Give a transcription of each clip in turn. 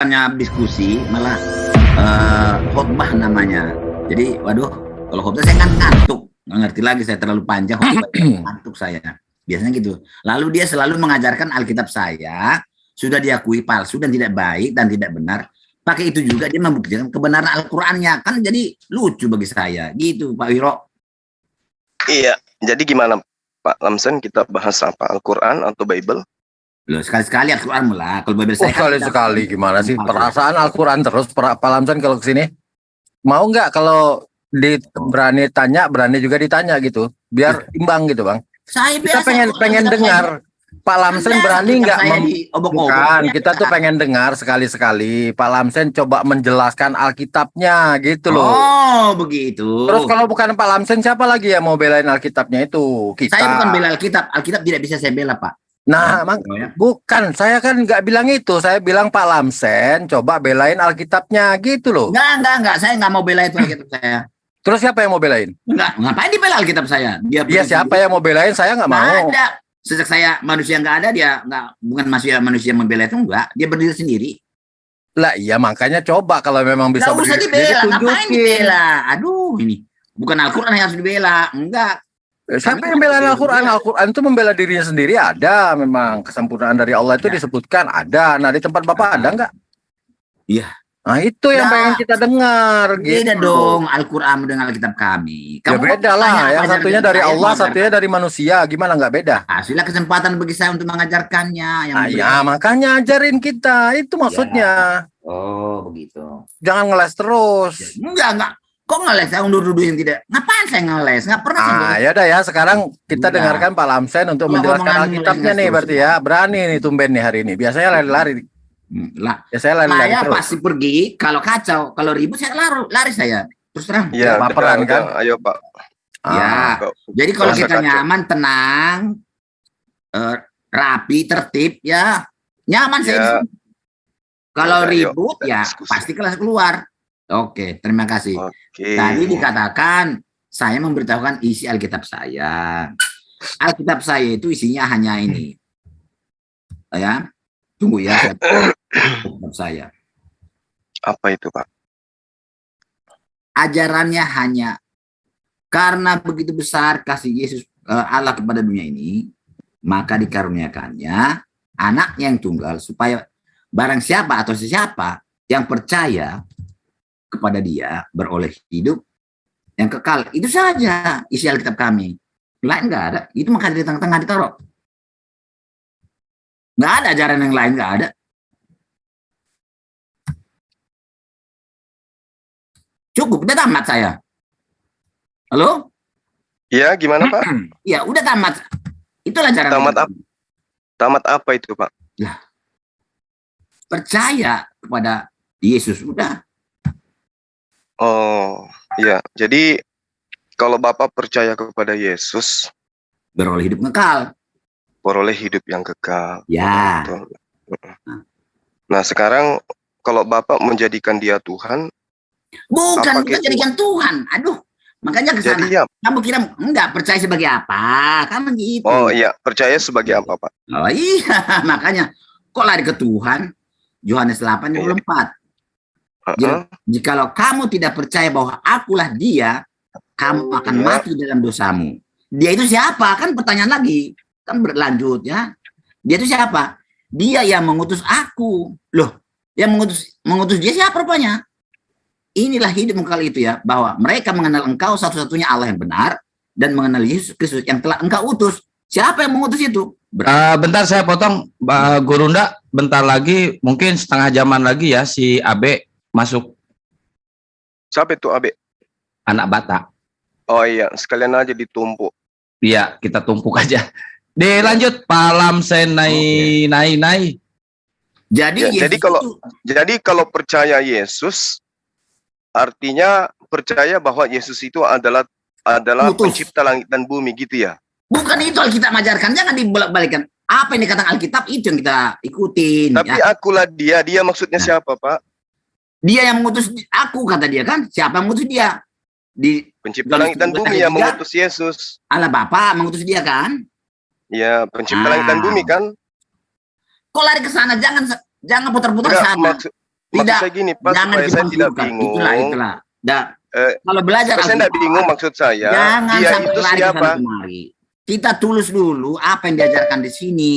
bukannya diskusi, malah khotbah namanya. Jadi, waduh, kalau khotbah saya kan ngantuk, nggak ngerti lagi, saya terlalu panjang, khotbah ngantuk saya. Biasanya gitu. Lalu dia selalu mengajarkan Alkitab saya, sudah diakui palsu dan tidak baik dan tidak benar. Pakai itu juga dia membuktikan kebenaran Al-Qur'annya. Kan jadi lucu bagi saya. Gitu, Pak Wiro. Iya, jadi gimana Pak Lamsen, kita bahas apa? Al-Quran atau Bible? Loh, sekali-sekali Al-Qur'an lah. Kalau Bible saya sekali-sekali gimana sih? Perasaan Al-Quran terus Pak Lamsen kalau kesini. Mau nggak kalau berani tanya, berani juga ditanya gitu. Biar imbang gitu, Bang. Kita pengen dengar. Pak Lamsen berani nggak? Bukan, kita tuh pengen dengar sekali-sekali Pak Lamsen coba menjelaskan Alkitabnya gitu loh. Oh, begitu. Terus kalau bukan Pak Lamsen, siapa lagi yang mau belain Alkitabnya itu? Kita. Saya bukan bela Alkitab. Alkitab tidak bisa saya bela, Pak. Nah, bukan. Saya kan nggak bilang itu. Saya bilang Pak Lamsen coba belain Alkitabnya gitu loh. Enggak. Saya nggak mau bela itu Alkitab saya. Terus siapa yang mau belain? Enggak, ngapain dibela Alkitab saya? Dia siapa yang mau belain? Saya nggak mau. Ada. Sejak saya manusia nggak ada, dia nggak, bukan manusia membela itu, enggak, dia berdiri sendiri. Lah iya, makanya coba kalau memang bisa nggak usah dibela, ngapain dibela? Aduh, ini bukan Al-Quran yang harus dibela, enggak. Siapa yang bela Al-Quran? Al-Quran itu membela dirinya sendiri, ada memang kesempurnaan dari Allah itu disebutkan ada. Nah, di tempat Bapak ada nggak? Iya. Nah, itu yang pengen kita dengar. Beda gitu dong Al-Quran dengan Alkitab kami. Ya beda lah, yang satunya dari Allah, satunya dari manusia. Gimana nggak beda? Hasilnya kesempatan bagi saya untuk mengajarkannya. Ya, makanya ajarin kita, itu maksudnya. Ya. Oh, begitu. Jangan ngeles terus. Enggak. Kok ngeles? Saya undur-undur yang tidak. Ngapain saya ngeles? Nggak pernah. Ya udah ya, sekarang kita dengarkan Pak Lamsen untuk menjelaskan Alkitabnya nih, berarti ya. Berani nih tumben nih hari ini. Biasanya lari-lari. Lah, ya saya lari pasti pergi kalau kacau, kalau ribut saya lari saya terus terang. Iya, baperan kan? Ayo Pak. Ya, jadi kalau kita nyaman, tenang, rapi, tertib, ya nyaman saya. Kalau ribut ya pasti kelas keluar. Oke, terima kasih. Tadi dikatakan saya memberitahukan isi Alkitab saya. Alkitab saya itu isinya hanya ini. Ya. Tunggu ya, saya. Apa itu, Pak? Ajarannya hanya karena begitu besar kasih Yesus Allah kepada dunia ini, maka dikaruniakannya anak yang tunggal supaya barang siapa atau siapa yang percaya kepada dia beroleh hidup yang kekal. Itu saja isi Alkitab kami. Lain nggak ada. Itu maka di tengah-tengah ditaruh. Nggak ada ajaran yang lain, nggak ada. Cukup, udah tamat saya. Halo? Iya, gimana Pak? Iya, udah tamat. Itulah ajaran. Tamat apa itu Pak? Ya. Percaya kepada Yesus, udah. Oh, iya. Jadi kalau Bapak percaya kepada Yesus, beroleh hidup kekal. Beroleh hidup yang kekal. Ya. Nah sekarang kalau Bapak menjadikan dia Tuhan, bukan menjadikan Tuhan. Aduh, makanya kesana. Kamu kira enggak percaya sebagai apa? Kan gitu. Oh iya, percaya sebagai apa Pak? Oh iya, makanya kok lari ke Tuhan? Yohanes 8:24. Jikalau kamu tidak percaya bahwa akulah dia, kamu akan mati dalam dosamu. Dia itu siapa? Kan pertanyaan lagi. Kan berlanjut ya. Dia itu siapa? Dia yang mengutus aku. Loh, yang mengutus dia siapa rupanya? Inilah hidup kali itu ya, bahwa mereka mengenal engkau satu-satunya Allah yang benar dan mengenal Yesus Kristus yang telah engkau utus. Siapa yang mengutus itu? Bentar saya potong, Gurunda. Bentar lagi, mungkin setengah jaman lagi ya si Abe masuk. Siapa itu Abe? Anak Batak. Oh iya, sekalian aja ditumpuk. Iya, kita tumpuk aja. Dilanjut Pak Lamsen naik. Jadi kalau percaya Yesus artinya percaya bahwa Yesus itu adalah pencipta langit dan bumi gitu ya. Bukan itu Alkitab mengajarkan, jangan dibolak-balikan. Apa yang dikatakan Alkitab itu yang kita ikutin. Tapi ya. Akulah dia maksudnya siapa Pak? Dia yang mengutus aku, kata dia kan. Siapa yang mengutus dia? Pencipta langit dan bumi yang mengutus Yesus. Allah Bapa mengutus dia kan? Ya, pencipta langit dan bumi kan? Kok lari ke sana? Jangan putar-putar sana. maksud saya gini Pak, supaya saya tidak bingung. Itulah. Kalau belajar saya tidak bingung, maksud saya jangan dia sampai itu lari siapa? Kita tulis dulu apa yang diajarkan di sini.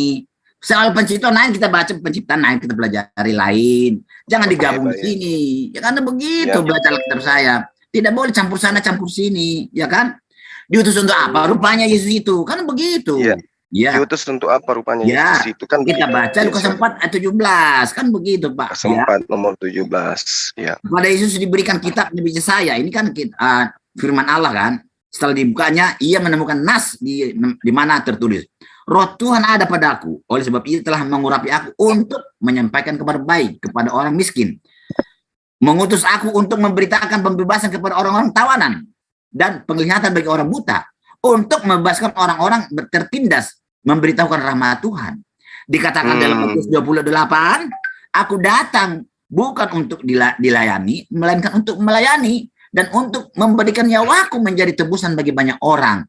Soal penciptaan lain kita baca, penciptaan lain kita pelajari lain. Jangan digabung di sini. Ya karena begitu baca kitab saya. Tidak boleh campur sana campur sini, ya kan? Diutus untuk apa? Rupanya Yesus itu. Kan begitu. Ya. Diutus untuk apa rupanya Yesus itu kan kita baca Lukas 4 ayat 17 kan begitu Pak. Lukas 4 nomor 17 ya. Pada Yesus diberikan kitab Nabi Yesaya. Ini kan firman Allah kan. Setelah dibukanya ia menemukan nas di mana tertulis, Roh Tuhan ada padaku, oleh sebab ia telah mengurapi aku untuk menyampaikan kabar baik kepada orang miskin, mengutus aku untuk memberitakan pembebasan kepada orang-orang tawanan dan penglihatan bagi orang buta, untuk membebaskan orang-orang tertindas, memberitahukan rahmat Tuhan. Dikatakan dalam Matius 28, aku datang bukan untuk dilayani, melainkan untuk melayani dan untuk memberikan nyawaku menjadi tebusan bagi banyak orang.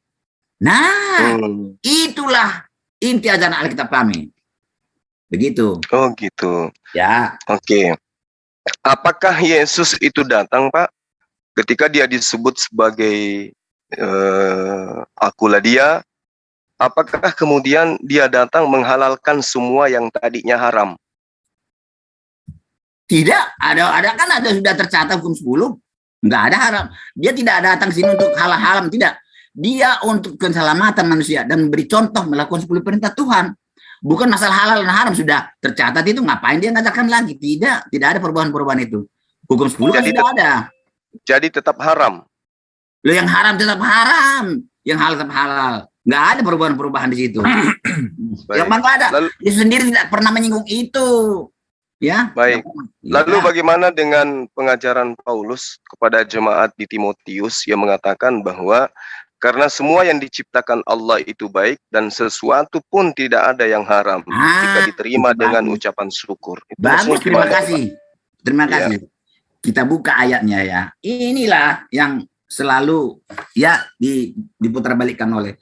Nah, itulah inti ajaran Alkitab kami. Begitu. Oh gitu. Ya. Oke. Apakah Yesus itu datang, Pak, ketika dia disebut sebagai akulah dia? Apakah kemudian dia datang menghalalkan semua yang tadinya haram? Tidak. Ada sudah tercatat hukum 10. Enggak ada haram. Dia tidak datang sini untuk halal haram, tidak. Dia untuk keselamatan manusia dan memberi contoh melakukan 10 perintah Tuhan. Bukan masalah halal dan haram, sudah tercatat itu, ngapain dia ngajarkan lagi? Tidak ada perubahan-perubahan itu. Hukum 10 kan tidak ada. Jadi tetap haram. Loh, yang haram tetap haram, yang halal tetap halal. Enggak ada perubahan-perubahan di situ. Yang mana ada? Dia sendiri tidak pernah menyinggung itu. Ya. Baik. Lalu bagaimana dengan pengajaran Paulus kepada jemaat di Timotius yang mengatakan bahwa karena semua yang diciptakan Allah itu baik dan sesuatu pun tidak ada yang haram jika diterima dengan ucapan syukur. Itu bagus, terima kasih. Terima kasih. Kita buka ayatnya ya. Inilah yang selalu ya diputarbalikkan oleh,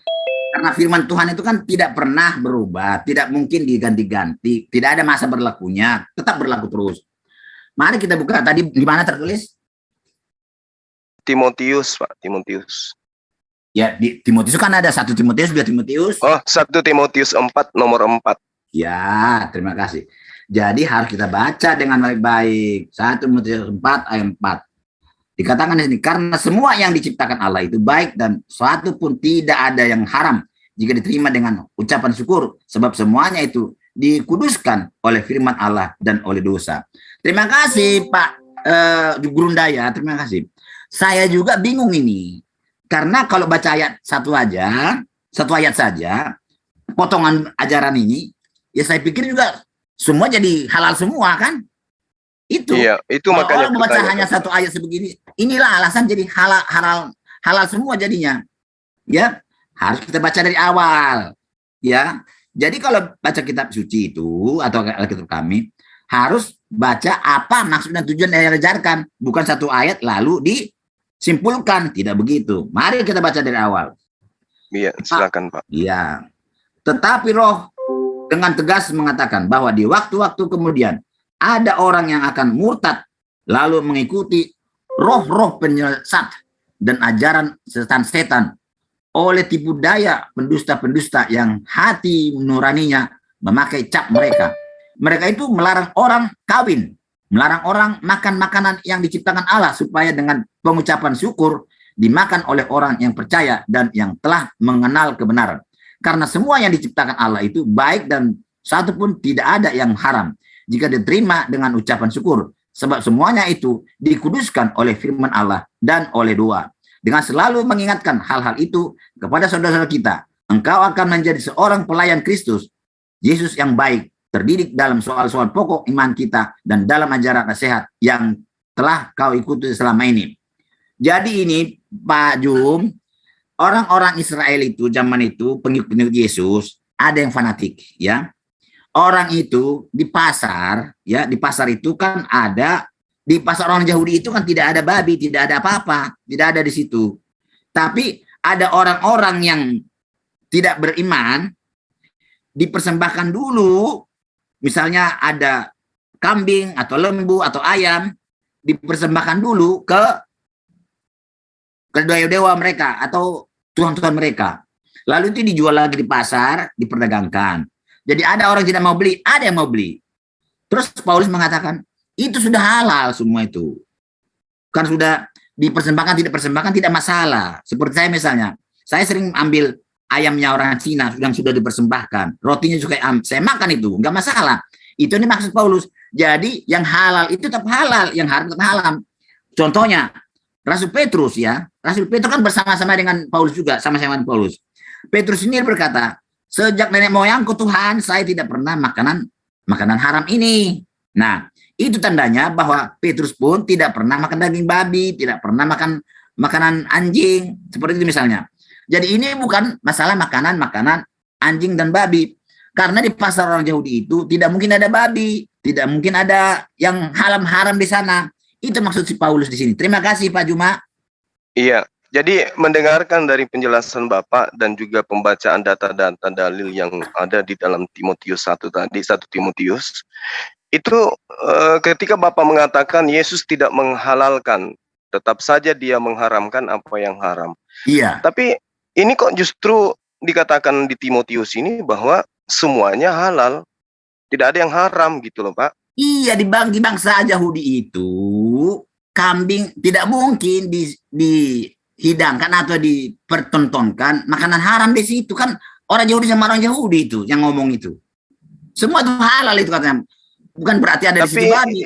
karena firman Tuhan itu kan tidak pernah berubah, tidak mungkin diganti-ganti, tidak ada masa berlakunya, tetap berlaku terus. Mari kita buka tadi di mana tertulis? Timotius, Pak, Timotius. Ya, di Timotius kan ada 1 Timotius, 2 Timotius. Oh, 1 Timotius 4 nomor 4. Ya, terima kasih. Jadi harus kita baca dengan baik-baik. 1 Timotius 4 ayat 4. Dikatakan di sini, karena semua yang diciptakan Allah itu baik dan suatu pun tidak ada yang haram jika diterima dengan ucapan syukur, sebab semuanya itu dikuduskan oleh firman Allah dan oleh dosa. Terima kasih Pak Gurundaya, terima kasih. Saya juga bingung ini, karena kalau baca ayat satu ayat saja, potongan ajaran ini, ya saya pikir juga semua jadi halal semua kan? Itu. Iya, itu makanya orang membaca hanya satu ayat sebegini. Inilah alasan jadi halal semua jadinya. Ya, harus kita baca dari awal. Ya. Jadi kalau baca kitab suci itu atau Alkitab kami harus baca apa maksud dan tujuan yang diajarkan, bukan satu ayat lalu disimpulkan, tidak begitu. Mari kita baca dari awal. Iya, silakan Pak. Iya. Tetapi Roh dengan tegas mengatakan bahwa di waktu-waktu kemudian ada orang yang akan murtad lalu mengikuti roh-roh penyesat dan ajaran setan-setan oleh tipu daya pendusta-pendusta yang hati nuraninya memakai cap mereka. Mereka itu melarang orang kawin, melarang orang makan makanan yang diciptakan Allah supaya dengan pengucapan syukur dimakan oleh orang yang percaya dan yang telah mengenal kebenaran. Karena semua yang diciptakan Allah itu baik dan satu pun tidak ada yang haram jika diterima dengan ucapan syukur, sebab semuanya itu dikuduskan oleh firman Allah dan oleh doa. Dengan selalu mengingatkan hal-hal itu kepada saudara-saudara kita, engkau akan menjadi seorang pelayan Kristus Yesus yang baik, terdidik dalam soal-soal pokok iman kita dan dalam ajaran nasihat yang telah kau ikuti selama ini. Jadi ini Pak Jum, orang-orang Israel itu zaman itu pengikut Yesus ada yang fanatik, ya. Orang itu di pasar, ya, di pasar itu kan ada, di pasar orang Yahudi itu kan tidak ada babi, tidak ada apa-apa, tidak ada di situ. Tapi ada orang-orang yang tidak beriman dipersembahkan dulu, misalnya ada kambing atau lembu atau ayam dipersembahkan dulu ke dewa-dewa mereka atau tuhan-tuhan mereka. Lalu itu dijual lagi di pasar, diperdagangkan. Jadi ada orang tidak mau beli, ada yang mau beli. Terus Paulus mengatakan, itu sudah halal semua itu. Kan sudah dipersembahkan, tidak persembahkan, tidak masalah. Seperti saya misalnya, saya sering ambil ayamnya orang Cina yang sudah dipersembahkan. Rotinya juga saya makan itu, nggak masalah. Itu ini maksud Paulus. Jadi yang halal itu tetap halal, yang haram tetap haram. Contohnya, Rasul Petrus ya. Rasul Petrus kan bersama-sama dengan Paulus juga, sama-sama dengan Paulus. Petrus sendiri berkata, sejak nenek moyangku Tuhan, saya tidak pernah makanan haram ini. Nah, itu tandanya bahwa Petrus pun tidak pernah makan daging babi, tidak pernah makan makanan anjing, seperti itu misalnya. Jadi ini bukan masalah makanan anjing dan babi. Karena di pasar orang Yahudi itu tidak mungkin ada babi, tidak mungkin ada yang haram-haram di sana. Itu maksud si Paulus di sini. Terima kasih Pak Juma. Iya, jadi mendengarkan dari penjelasan Bapak dan juga pembacaan data-data dalil yang ada di dalam Timotius 1 tadi, 1 Timotius, itu ketika Bapak mengatakan Yesus tidak menghalalkan, tetap saja dia mengharamkan apa yang haram. Iya. Tapi ini kok justru dikatakan di Timotius ini bahwa semuanya halal, tidak ada yang haram gitu loh Pak. Iya, di bangsa Yahudi itu kambing tidak mungkin dihidangkan atau dipertontonkan makanan haram di situ, kan orang Yahudi sama orang Yahudi itu yang ngomong itu. Semua itu halal itu katanya. Bukan berarti ada di situ babi.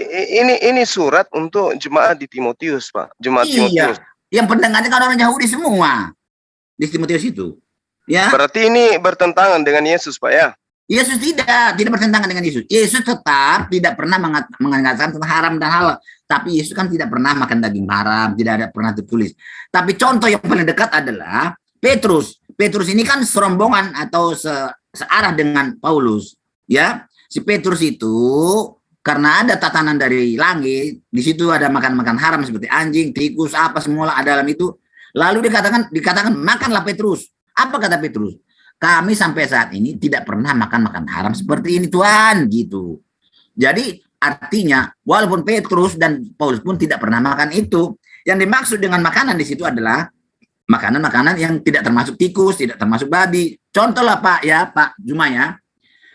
Ini surat untuk jemaat di Timotius, Pak. Jemaat Timotius. Yang pendengarnya kan orang Yahudi semua di Timotius itu. Ya. Berarti ini bertentangan dengan Yesus, Pak ya? Yesus tidak bertentangan dengan Yesus. Yesus tetap tidak pernah mengatakan tentang haram dan halal. Tapi Yesus kan tidak pernah makan daging haram, tidak ada pernah tertulis. Tapi contoh yang paling dekat adalah Petrus. Petrus ini kan serombongan atau searah dengan Paulus, ya. Si Petrus itu karena ada tatanan dari langit, di situ ada makan haram seperti anjing, tikus, apa semua ada dalam itu. Lalu dikatakan makanlah Petrus. Apa kata Petrus? Kami sampai saat ini tidak pernah makan haram seperti ini Tuhan, gitu. Jadi artinya walaupun Petrus dan Paulus pun tidak pernah makan itu, yang dimaksud dengan makanan di situ adalah makanan-makanan yang tidak termasuk tikus, tidak termasuk babi. Contoh lah Pak ya, Pak Juma ya.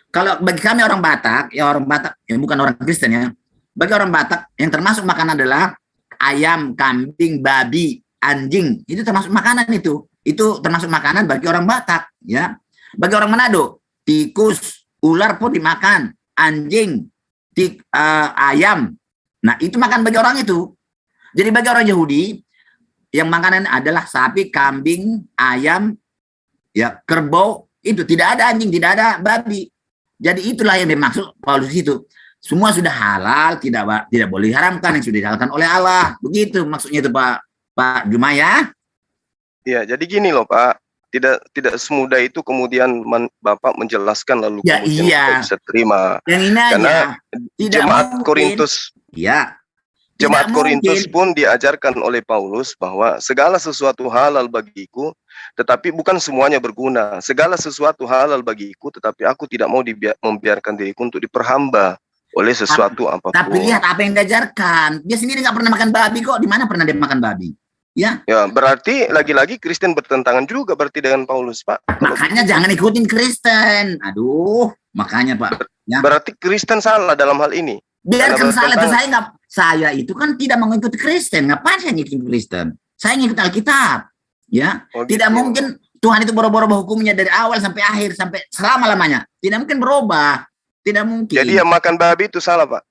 Kalau bagi kami orang Batak ya bukan orang Kristen ya. Bagi orang Batak yang termasuk makanan adalah ayam, kambing, babi, anjing. Itu termasuk makanan itu. Itu termasuk makanan bagi orang Batak ya. Bagi orang Manado, tikus, ular pun dimakan, anjing, ayam. Nah, itu makan bagi orang itu. Jadi bagi orang Yahudi yang makanan adalah sapi, kambing, ayam, ya, kerbau, itu tidak ada anjing, tidak ada babi. Jadi itulah yang dimaksud Paulus itu. Semua sudah halal, tidak boleh diharamkan, yang sudah dihalalkan oleh Allah. Begitu maksudnya itu Pak Juma ya. Iya, jadi gini loh Pak. Tidak semudah itu kemudian Bapak menjelaskan lalu ya, kemudian kita bisa terima. Yang ini karena jemaat mungkin. Korintus. Ya. Jemaat Korintus pun diajarkan oleh Paulus bahwa segala sesuatu halal bagiku, tetapi bukan semuanya berguna. Segala sesuatu halal bagiku, tetapi aku tidak mau membiarkan diriku untuk diperhamba oleh sesuatu apapun. Tapi lihat apa yang diajarkan. Dia sendiri nggak pernah makan babi kok. Di mana pernah dia makan babi? Ya. Ya, berarti lagi-lagi Kristen bertentangan juga berarti dengan Paulus, Pak. Makanya jangan ikutin Kristen. Aduh, makanya Pak. Ya. Berarti Kristen salah dalam hal ini. Biarkan salah itu saya itu kan tidak mengikuti Kristen. Ngapain saya ngikutin Kristen? Saya ngikut Alkitab. Ya. Tidak mungkin Tuhan itu boro-boro hukumnya dari awal sampai akhir sampai selama-lamanya. Tidak mungkin berubah. Tidak mungkin. Jadi yang makan babi itu salah, Pak.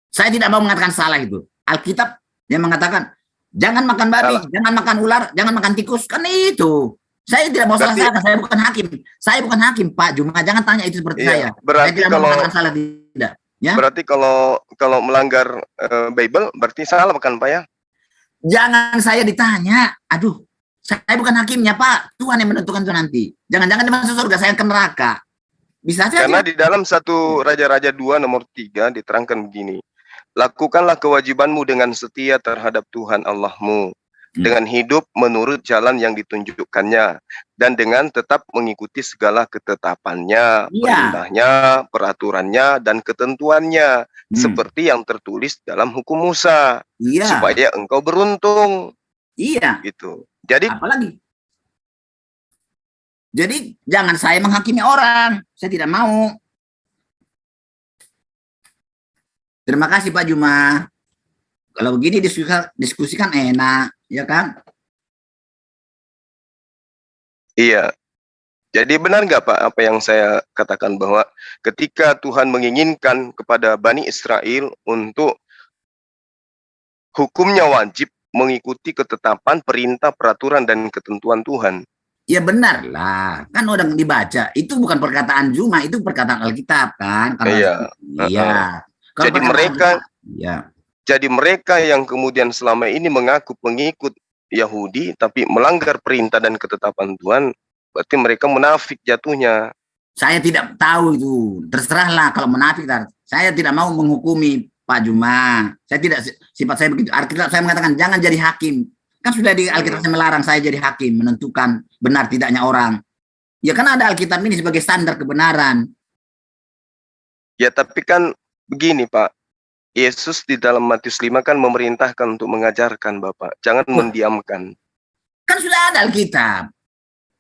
Saya tidak mau mengatakan salah itu. Alkitab yang mengatakan jangan makan babi, jangan makan ular, jangan makan tikus. Kan itu. Saya tidak mau salah, saya bukan hakim. Saya bukan hakim, Pak Juma. Jangan tanya itu seperti saya. Berarti saya tidak mau mengatakan salah, tidak. Ya? Berarti kalau melanggar Bible berarti salah bukan Pak ya? Jangan saya ditanya. Aduh, saya bukan hakimnya Pak. Tuhan yang menentukan itu nanti. Jangan-jangan di masuk surga, saya ke neraka. Bisa saja. Karena di dalam 1 Raja-Raja 2 nomor 3 diterangkan begini. Lakukanlah kewajibanmu dengan setia terhadap Tuhan Allahmu. dengan hidup menurut jalan yang ditunjukkannya, dan dengan tetap mengikuti segala ketetapannya, perintahnya, peraturannya, dan ketentuannya, seperti yang tertulis dalam hukum Musa, supaya engkau beruntung. Gitu. Jadi, apalagi? Jadi jangan saya menghakimi orang, saya tidak mau. Terima kasih Pak Juma. Kalau begini diskusikan enak, ya kan? Iya. Jadi benar nggak Pak apa yang saya katakan, bahwa ketika Tuhan menginginkan kepada Bani Israel untuk hukumnya wajib mengikuti ketetapan, perintah, peraturan, dan ketentuan Tuhan. Ya benar lah, kan udah dibaca. Itu bukan perkataan Juma, itu perkataan Alkitab kan? Iya. Jadi mereka, jadi mereka yang kemudian selama ini mengaku pengikut Yahudi, tapi melanggar perintah dan ketetapan Tuhan, berarti mereka munafik jatuhnya. Saya tidak tahu itu, terserahlah kalau munafik. Saya tidak mau menghukumi Pak Juma. Saya tidak, sifat saya begitu. Alkitab saya mengatakan jangan jadi hakim. Kan sudah di Alkitab saya melarang saya jadi hakim, menentukan benar tidaknya orang. Ya kan ada Alkitab ini sebagai standar kebenaran. Ya tapi kan begini Pak, Yesus di dalam Matius 5 kan memerintahkan untuk mengajarkan Bapak, jangan mendiamkan. Kan sudah ada Alkitab.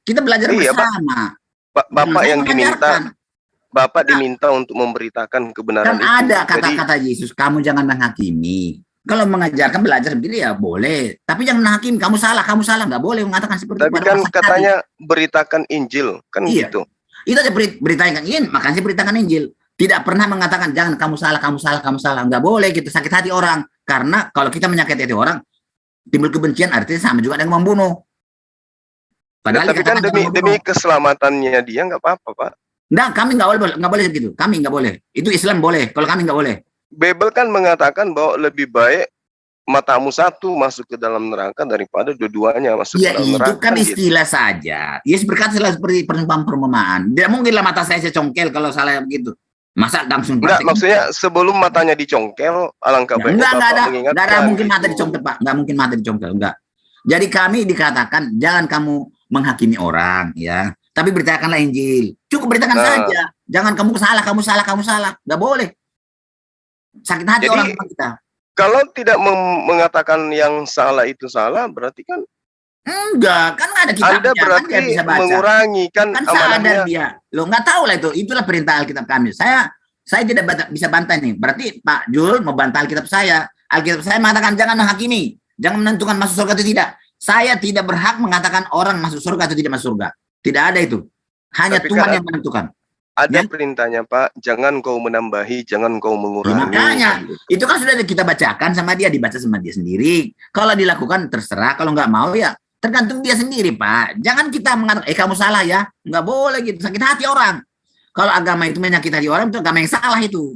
Kita belajar bersama. Bapak yang diminta, Bapak diminta untuk memberitakan kebenaran kan itu. Ada kata-kata Yesus, kamu jangan menghakimi. Kalau mengajarkan belajar sendiri ya boleh, tapi jangan menghakimi. Kamu salah, nggak boleh mengatakan seperti itu. Tapi kan katanya beritakan Injil, kan gitu. Itu aja beritakan Injil, makanya beritakan Injil. Tidak pernah mengatakan jangan kamu salah, nggak boleh gitu, sakit hati orang. Karena kalau kita menyakiti hati orang, timbul kebencian, artinya sama juga dengan membunuh. Padahal tapi kan demi keselamatannya dia nggak apa-apa Pak. Nggak, kami nggak boleh begitu. Kami nggak boleh. Itu Islam boleh, kalau kami nggak boleh. Bible kan mengatakan bahwa lebih baik matamu satu masuk ke dalam neraka daripada dua-duanya masuk ke dalam neraka. Itu kan istilah gitu saja. Yesus berkata seperti perumpamaan. Tidak mungkinlah mata saya congkel kalau salah begitu. Masa langsung enggak, maksudnya sebelum matanya dicongkel, alangkah baiknya enggak ada mungkin mata dicongkel Pak, enggak mungkin mata dicongkel, enggak. Jadi kami dikatakan jangan kamu menghakimi orang ya, tapi beritakanlah Injil. Cukup beritakan saja. Jangan kamu salah, enggak boleh. Sakit hati jadi, orang kita. Kalau tidak mengatakan yang salah itu salah, berarti kan enggak, kan ada kitabnya. Anda berarti kan bisa baca. Mengurangi kan sadar dia. Lo nggak tahu lah itu. Itulah perintah Alkitab kami. Saya tidak bisa bantah nih. Berarti Pak Jul mau bantah Alkitab saya. Alkitab saya mengatakan jangan menghakimi, jangan menentukan masuk surga atau tidak. Saya tidak berhak mengatakan orang masuk surga atau tidak masuk surga. Tidak ada itu. Hanya tapi Tuhan yang menentukan. Ada perintahnya Pak, jangan kau menambahi, jangan kau mengurangi. Makanya itu kan sudah kita bacakan sama dia, dibaca sama dia sendiri. Kalau dilakukan terserah, kalau nggak mau ya tergantung dia sendiri Pak. Jangan kita mengatakan kamu salah ya, nggak boleh gitu, sakit hati orang. Kalau agama itu menyakiti hati orang, itu agama yang salah itu.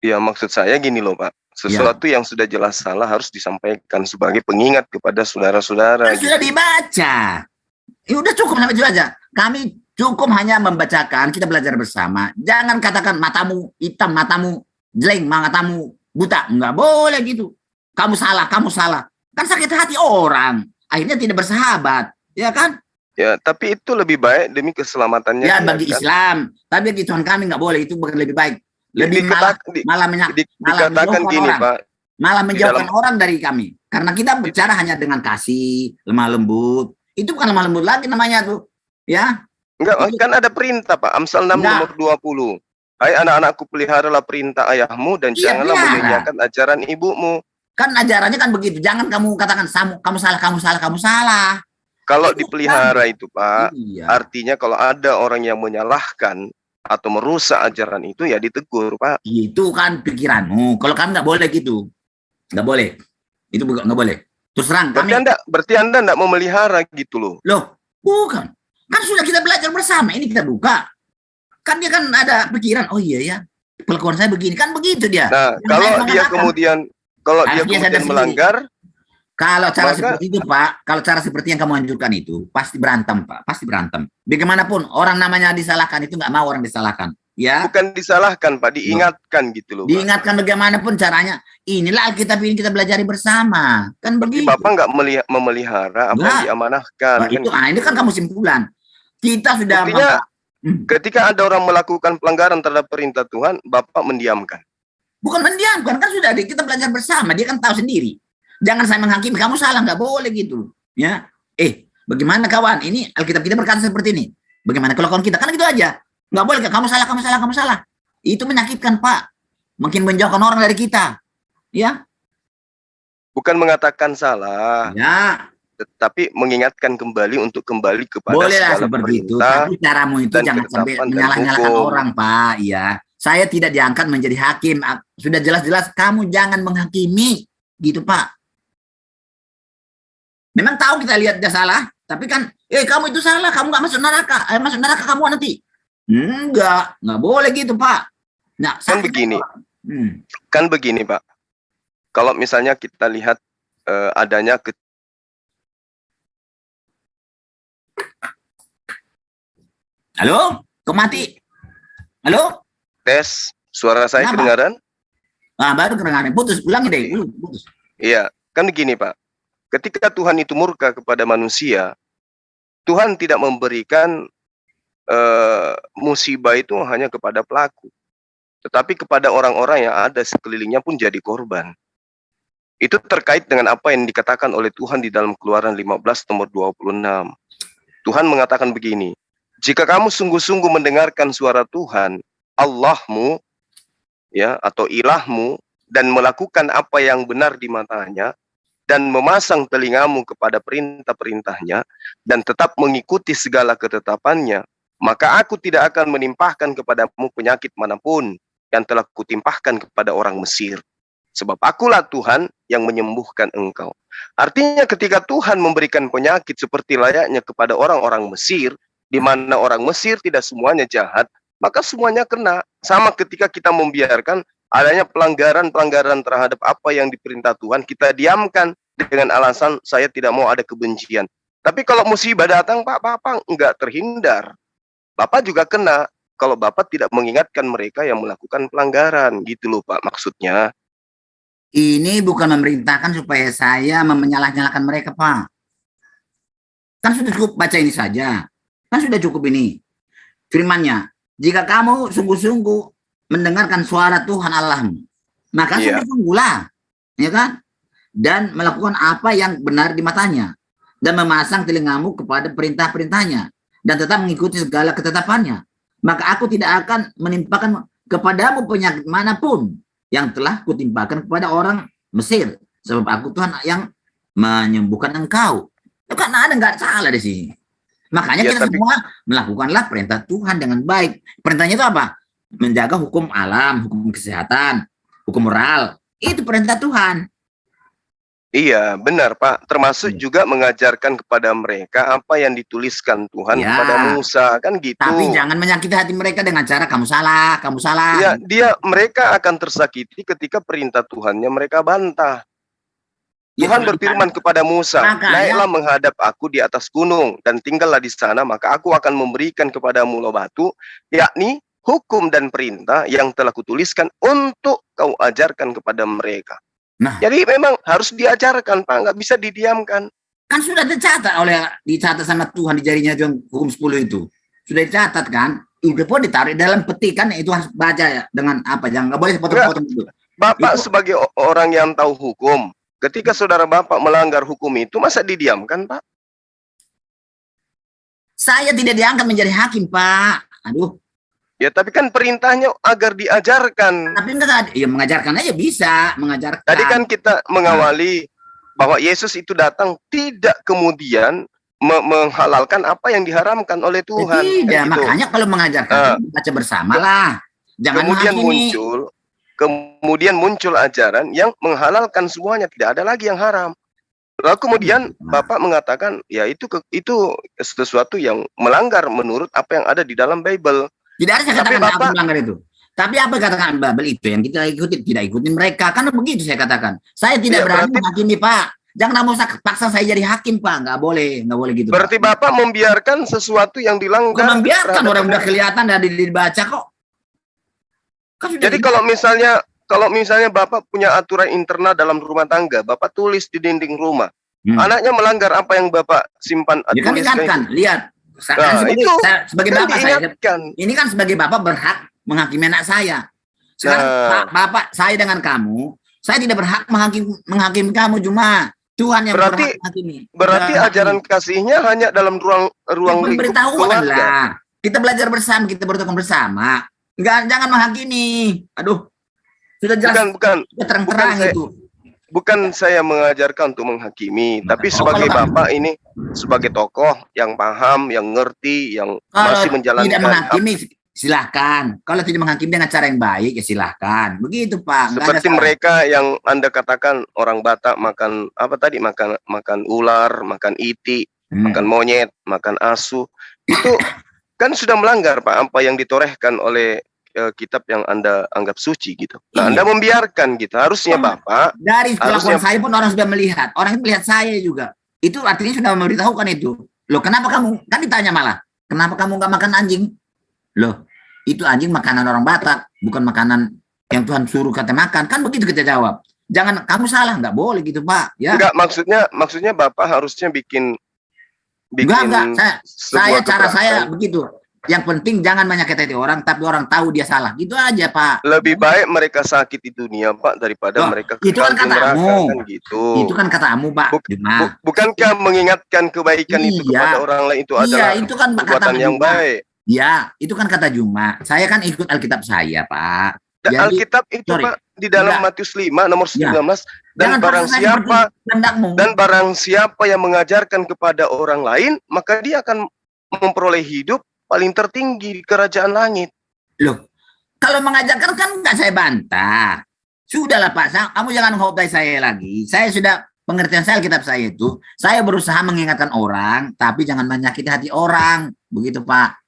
Ya maksud saya gini loh Pak, sesuatu yang sudah jelas salah harus disampaikan sebagai pengingat kepada saudara-saudara. Sudah dibaca, ya udah cukup sampai itu aja. Kami cukup hanya membacakan, kita belajar bersama. Jangan katakan matamu hitam, matamu jelek, matamu buta, nggak boleh gitu. Kamu salah. Kan sakit hati orang, akhirnya tidak bersahabat, ya kan? Ya, tapi itu lebih baik demi keselamatannya. Ya, bagi kan? Islam, tapi bagi Tuhan kami nggak boleh, itu bukan lebih baik. Lebih malah dikatakan gini orang. Pak. Malah menjauhkan orang dari kami. Karena kita bicara hanya dengan kasih, lemah lembut. Itu bukan lemah lembut lagi namanya tuh, ya? Enggak, kan ada perintah Pak, Amsal 6 nomor 20. Hai anak-anakku, peliharalah perintah ayahmu dan janganlah meninggalkan ajaran ibumu. Kan ajarannya kan begitu. Jangan kamu katakan kamu salah. Kalau dipelihara itu Pak, artinya kalau ada orang yang menyalahkan atau merusak ajaran itu ya ditegur Pak. Itu kan pikiranmu. Kalau kami nggak boleh gitu, nggak boleh. Itu nggak boleh. Terus terang. Berarti anda nggak memelihara gitu loh. Loh, bukan. Kan sudah kita belajar bersama. Ini kita buka. Kan dia kan ada pikiran. Oh iya ya, kelakuan saya begini. Kan begitu dia. Nah, kalau dia kemudian melanggar, kalau cara seperti itu Pak, kalau cara seperti yang kamu anjurkan itu pasti berantem Pak, pasti berantem. Bagaimanapun orang namanya disalahkan itu nggak mau orang disalahkan. Ya. Bukan disalahkan, Pak, diingatkan gitu loh, Pak. Diingatkan bagaimanapun caranya. Inilah Alkitab ini kita belajari bersama. Kan Berarti begitu. Bapak nggak memelihara apa yang diamanahkan. Nah, itu, ini kan kamu simpulan. Kita sudah Buktinya, ketika ada orang melakukan pelanggaran terhadap perintah Tuhan, Bapak mendiamkan. Bukan mendiamkan, kan sudah kita belajar bersama. Dia kan tahu sendiri. Jangan saya menghakimi, kamu salah, nggak boleh gitu. Ya, bagaimana kawan? Ini Alkitab kita berkata seperti ini. Bagaimana kelakuan kita? Kan gitu aja. Nggak boleh, kamu salah, kamu salah, kamu salah. Itu menyakitkan, Pak. Makin menjauhkan orang dari kita. Ya. Bukan mengatakan salah. Ya. Tetapi mengingatkan kembali untuk kembali kepada bolehlah segala seperti itu. perintah. Tapi caramu itu jangan sampai menyalah-nyalahkan orang, Pak. Ya. Saya tidak diangkat menjadi hakim. Sudah jelas-jelas kamu jangan menghakimi. Gitu, Pak. Memang tahu kita lihat dia salah. Tapi kan, kamu itu salah. Kamu nggak masuk neraka. Masuk neraka kamu nanti. Enggak boleh gitu, Pak. Nah, kan begini, Pak. Kalau misalnya kita lihat adanya Halo? Kok mati? Halo? Tes, suara saya kedengaran? Baru kedengaran. Putus, ulangi deh. Putus. Iya, kan begini, Pak. Ketika Tuhan itu murka kepada manusia, Tuhan tidak memberikan musibah itu hanya kepada pelaku, tetapi kepada orang-orang yang ada sekelilingnya pun jadi korban. Itu terkait dengan apa yang dikatakan oleh Tuhan di dalam Keluaran 15 nomor 26. Tuhan mengatakan begini, jika kamu sungguh-sungguh mendengarkan suara Tuhan, Allahmu, ya, atau ilahmu, dan melakukan apa yang benar di matanya, dan memasang telingamu kepada perintah-perintahnya, dan tetap mengikuti segala ketetapannya, maka aku tidak akan menimpahkan kepadamu penyakit manapun yang telah kutimpahkan kepada orang Mesir. Sebab akulah Tuhan yang menyembuhkan engkau. Artinya ketika Tuhan memberikan penyakit seperti layaknya kepada orang-orang Mesir, di mana orang Mesir tidak semuanya jahat, maka semuanya kena. Sama ketika kita membiarkan adanya pelanggaran-pelanggaran terhadap apa yang diperintah Tuhan, kita diamkan dengan alasan saya tidak mau ada kebencian. Tapi kalau musibah datang, Bapak enggak terhindar. Bapak juga kena kalau Bapak tidak mengingatkan mereka yang melakukan pelanggaran, gitu loh, Pak, maksudnya. Ini bukan memerintahkan supaya saya menyalah-nyalahkan mereka, Pak. Kan sudah cukup baca ini saja. Kan sudah cukup ini. Firman-Nya, jika kamu sungguh-sungguh mendengarkan suara Tuhan Allahmu, maka sungguh-sungguhlah, ya kan? Dan melakukan apa yang benar di matanya, dan memasang telingamu kepada perintah-perintahnya, dan tetap mengikuti segala ketetapannya, maka aku tidak akan menimpakan kepadamu penyakit manapun yang telah kutimpakan kepada orang Mesir, sebab aku Tuhan yang menyembuhkan engkau. Karena ada nggak salah di sini. Makanya kita semua melakukanlah perintah Tuhan dengan baik. Perintahnya itu apa? Menjaga hukum alam, hukum kesehatan, hukum moral. Itu perintah Tuhan. Iya, benar, Pak. Termasuk juga mengajarkan kepada mereka apa yang dituliskan Tuhan kepada Musa, kan gitu. Tapi jangan menyakiti hati mereka dengan cara kamu salah, kamu salah. Iya, mereka akan tersakiti ketika perintah Tuhannya mereka bantah. Tuhan berfirman kepada Musa, naiklah menghadap aku di atas gunung dan tinggallah di sana, maka aku akan memberikan kepadamu batu, yakni hukum dan perintah yang telah kutuliskan untuk kau ajarkan kepada mereka. Nah, jadi memang harus diajarkan, Pak, nggak bisa didiamkan. Kan sudah dicatat sama Tuhan di jarinya hukum 10 itu. Sudah dicatat kan? Itu pun ditaruh dalam petikan, itu harus baca ya, dengan apa? Jangan nggak boleh potong-potong itu. Bapak itu, sebagai orang yang tahu hukum, ketika saudara Bapak melanggar hukum itu, masa didiamkan, Pak? Saya tidak diangkat menjadi hakim, Pak. Aduh. Ya, tapi kan perintahnya agar diajarkan. Tapi enggak, ya mengajarkan aja bisa, mengajarkan. Tadi kan kita mengawali bahwa Yesus itu datang tidak kemudian menghalalkan apa yang diharamkan oleh Tuhan. Tidak, kan makanya gitu. Kalau mengajarkan baca bersama lah. Jangan kemudian muncul ajaran yang menghalalkan semuanya, tidak ada lagi yang haram. Lalu kemudian Bapak mengatakan, ya itu sesuatu yang melanggar menurut apa yang ada di dalam Bible. Tidak ada saya katakan Bapak melanggar itu. Tapi apa katakan Bible itu yang kita ikuti, tidak ikuti mereka. Karena begitu saya katakan. Saya tidak berani menghakimi, Pak. Jangan kamu paksa saya jadi hakim, Pak. Nggak boleh gitu. Berarti Bapak membiarkan sesuatu yang dilanggar. Bukan membiarkan, orang udah kelihatan dari dibaca kok. Jadi kalau misalnya Bapak punya aturan internal dalam rumah tangga, Bapak tulis di dinding rumah. Anaknya melanggar apa yang Bapak simpan. Ya kan ingatkan, lihat. Sebagai bapak ini kan sebagai bapak berhak menghakimi anak saya. Sekarang bapak saya dengan kamu, saya tidak berhak menghakimi kamu, cuma Tuhan yang berhak menghakimi. Berarti ajaran kasihnya hanya dalam ruang pemberitahuan lah. Kita belajar bersama, kita bertukar bersama. Jangan menghakimi. Aduh, sudah jelas. Bukan terang-terang itu. Bukan saya mengajarkan untuk menghakimi, tapi sebagai bapak ini, sebagai tokoh yang paham, yang ngerti, yang masih menjalankan. Tidak menghakimi, silahkan. Kalau tidak menghakimi dengan cara yang baik, ya silahkan. Begitu Pak. Seperti mereka yang Anda katakan orang Batak makan apa tadi? Makan ular, makan itik, makan monyet, makan asu. Itu kan sudah melanggar Pak apa yang ditorehkan oleh kitab yang Anda anggap suci gitu. Nah, Anda membiarkan gitu. Harusnya Bapak dari kelakuan saya pun orang sudah melihat. Orang itu melihat saya juga. Itu artinya sudah memberitahukan itu. Loh, kenapa kamu? Kan ditanya malah. Kenapa kamu nggak makan anjing? Loh, itu anjing makanan orang Batak, bukan makanan yang Tuhan suruh kita makan. Kan begitu kita jawab. Jangan kamu salah, nggak boleh gitu, Pak. Ya. Enggak, maksudnya Bapak harusnya bikin enggak. Cara saya begitu. Yang penting jangan menyakiti orang, tapi orang tahu dia salah. Gitu aja, Pak. Lebih baik mereka sakit di dunia, Pak, daripada mereka itu kan katamu. Kan gitu. Itu kan katamu, Pak. Bukankah mengingatkan kebaikan itu kepada orang lain itu adalah itu kan perbuatan yang baik? Ya, itu kan kata Juma. Saya kan ikut Alkitab saya, Pak. Jadi, Alkitab itu, Pak, di dalam Matius 5 nomor 19 dan barang siapa yang mengajarkan kepada orang lain, maka dia akan memperoleh hidup paling tertinggi di kerajaan langit. Loh, kalau mengajarkan kan nggak saya bantah. Sudahlah Pak, kamu jangan menghotai saya lagi. Saya sudah, pengertian saya Alkitab saya itu, saya berusaha mengingatkan orang, tapi jangan menyakiti hati orang. Begitu Pak.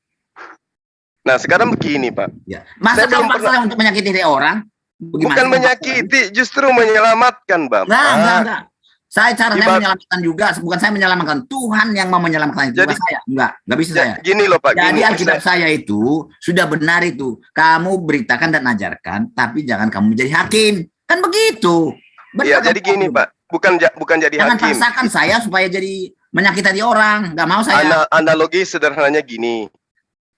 Nah sekarang begini Pak. Ya. Masa belum pernah untuk menyakiti hati orang? Bagaimana? Bukan menyakiti, justru menyelamatkan Bapak. Enggak. Saya caranya menyelamatkan juga, bukan saya menyelamatkan, Tuhan yang mau menyelamatkan itu. Jadi, saya enggak bisa saya. Gini loh Pak. Jadi Alkitab saya itu sudah benar itu. Kamu beritakan dan ajarkan, tapi jangan kamu menjadi hakim. Kan begitu. Iya, jadi gini Pak, bukan jadi jangan hakim. Jangan paksakan saya supaya jadi menyakiti orang. Enggak mau saya. Analogi sederhananya gini.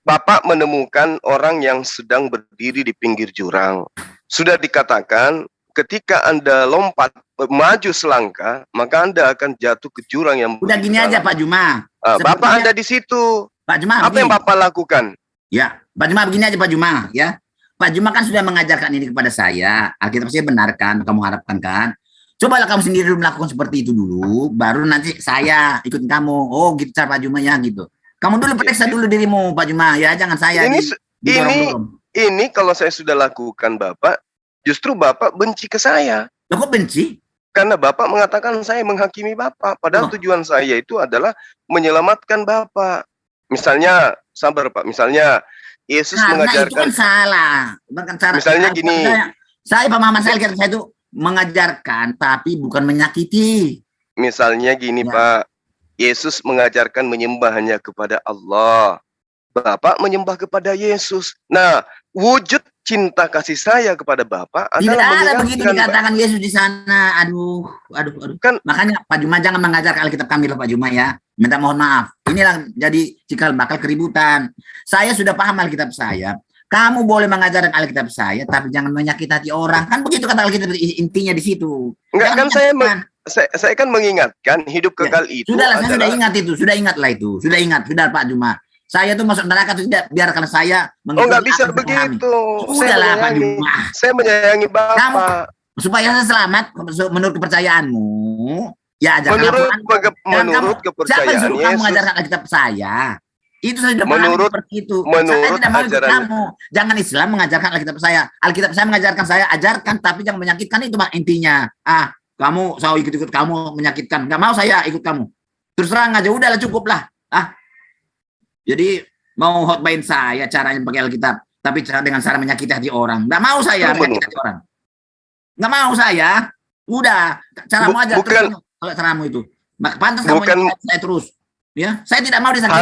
Bapak menemukan orang yang sedang berdiri di pinggir jurang. Sudah dikatakan ketika Anda lompat maju selangkah, maka Anda akan jatuh ke jurang yang udah gini aja Pak Juma. Bapak Anda di situ. Pak Juma, apa yang Bapak lakukan? Ya, Pak Juma begini aja Pak Juma, ya. Pak Juma kan sudah mengajarkan ini kepada saya. Alkitab saya benarkan, kamu harapkan kan? Cobalah kamu sendiri melakukan seperti itu dulu, baru nanti saya ikut kamu. Oh, gitu cara Pak Juma ya gitu. Kamu dulu periksa dulu dirimu Pak Juma ya, jangan saya ini kalau saya sudah lakukan Bapak, justru Bapak benci ke saya. Loh, kok benci? Karena Bapak mengatakan saya menghakimi Bapak. Padahal tujuan saya itu adalah menyelamatkan Bapak. Misalnya, sabar Pak. Misalnya, Yesus mengajarkan. Itu kan salah. Bukan cara. Misalnya gini. Saya pemahaman saya itu mengajarkan, tapi bukan menyakiti. Misalnya gini Pak. Yesus mengajarkan menyembah hanya kepada Allah. Bapak menyembah kepada Yesus. Nah, wujud cinta kasih saya kepada Bapak adalah tidak ada begitu dikatakan Yesus di sana. Aduh. Kan, makanya Pak Juma jangan mengajarkan Alkitab kami loh Pak Juma ya. Minta mohon maaf. Inilah jadi cikal bakal keributan. Saya sudah paham Alkitab saya. Kamu boleh mengajarkan Alkitab saya, tapi jangan menyakiti hati orang. Kan begitu kata Alkitab, intinya di situ. Enggak kan saya kan mengingatkan hidup kekal itu. Sudahlah, saya sudah ingat itu. Sudah ingatlah itu. Sudah Pak Juma. Saya tuh masuk neraka tidak biarkan saya mengikuti. Oh, nggak bisa begitu. Sudahlah Pak Juma. Saya menyayangi Bapak. Kamu, supaya saya selamat menurut kepercayaanmu. Ya, menurut kepercayaan siapa yang suruh Yesus. Kamu mengajarkan Alkitab saya? Itu saya sudah paham seperti itu. Menurut saya tidak mau ikut kamu. Jangan Islam mengajarkan Alkitab saya. Alkitab saya mengajarkan saya, ajarkan, tapi jangan menyakitkan, itu intinya. Kamu saya ikut kamu menyakitkan. Nggak mau saya ikut kamu. Terus terang aja, udahlah cukup lah. Jadi mau hotbain saya caranya pakai Alkitab, tapi dengan cara menyakiti hati orang. Nggak mau saya menyakiti hati orang. Nggak mau saya. Udah, caramu aja. Kalau caramu itu. Pantas kamu menyakiti saya terus. Ya, saya tidak mau disakiti.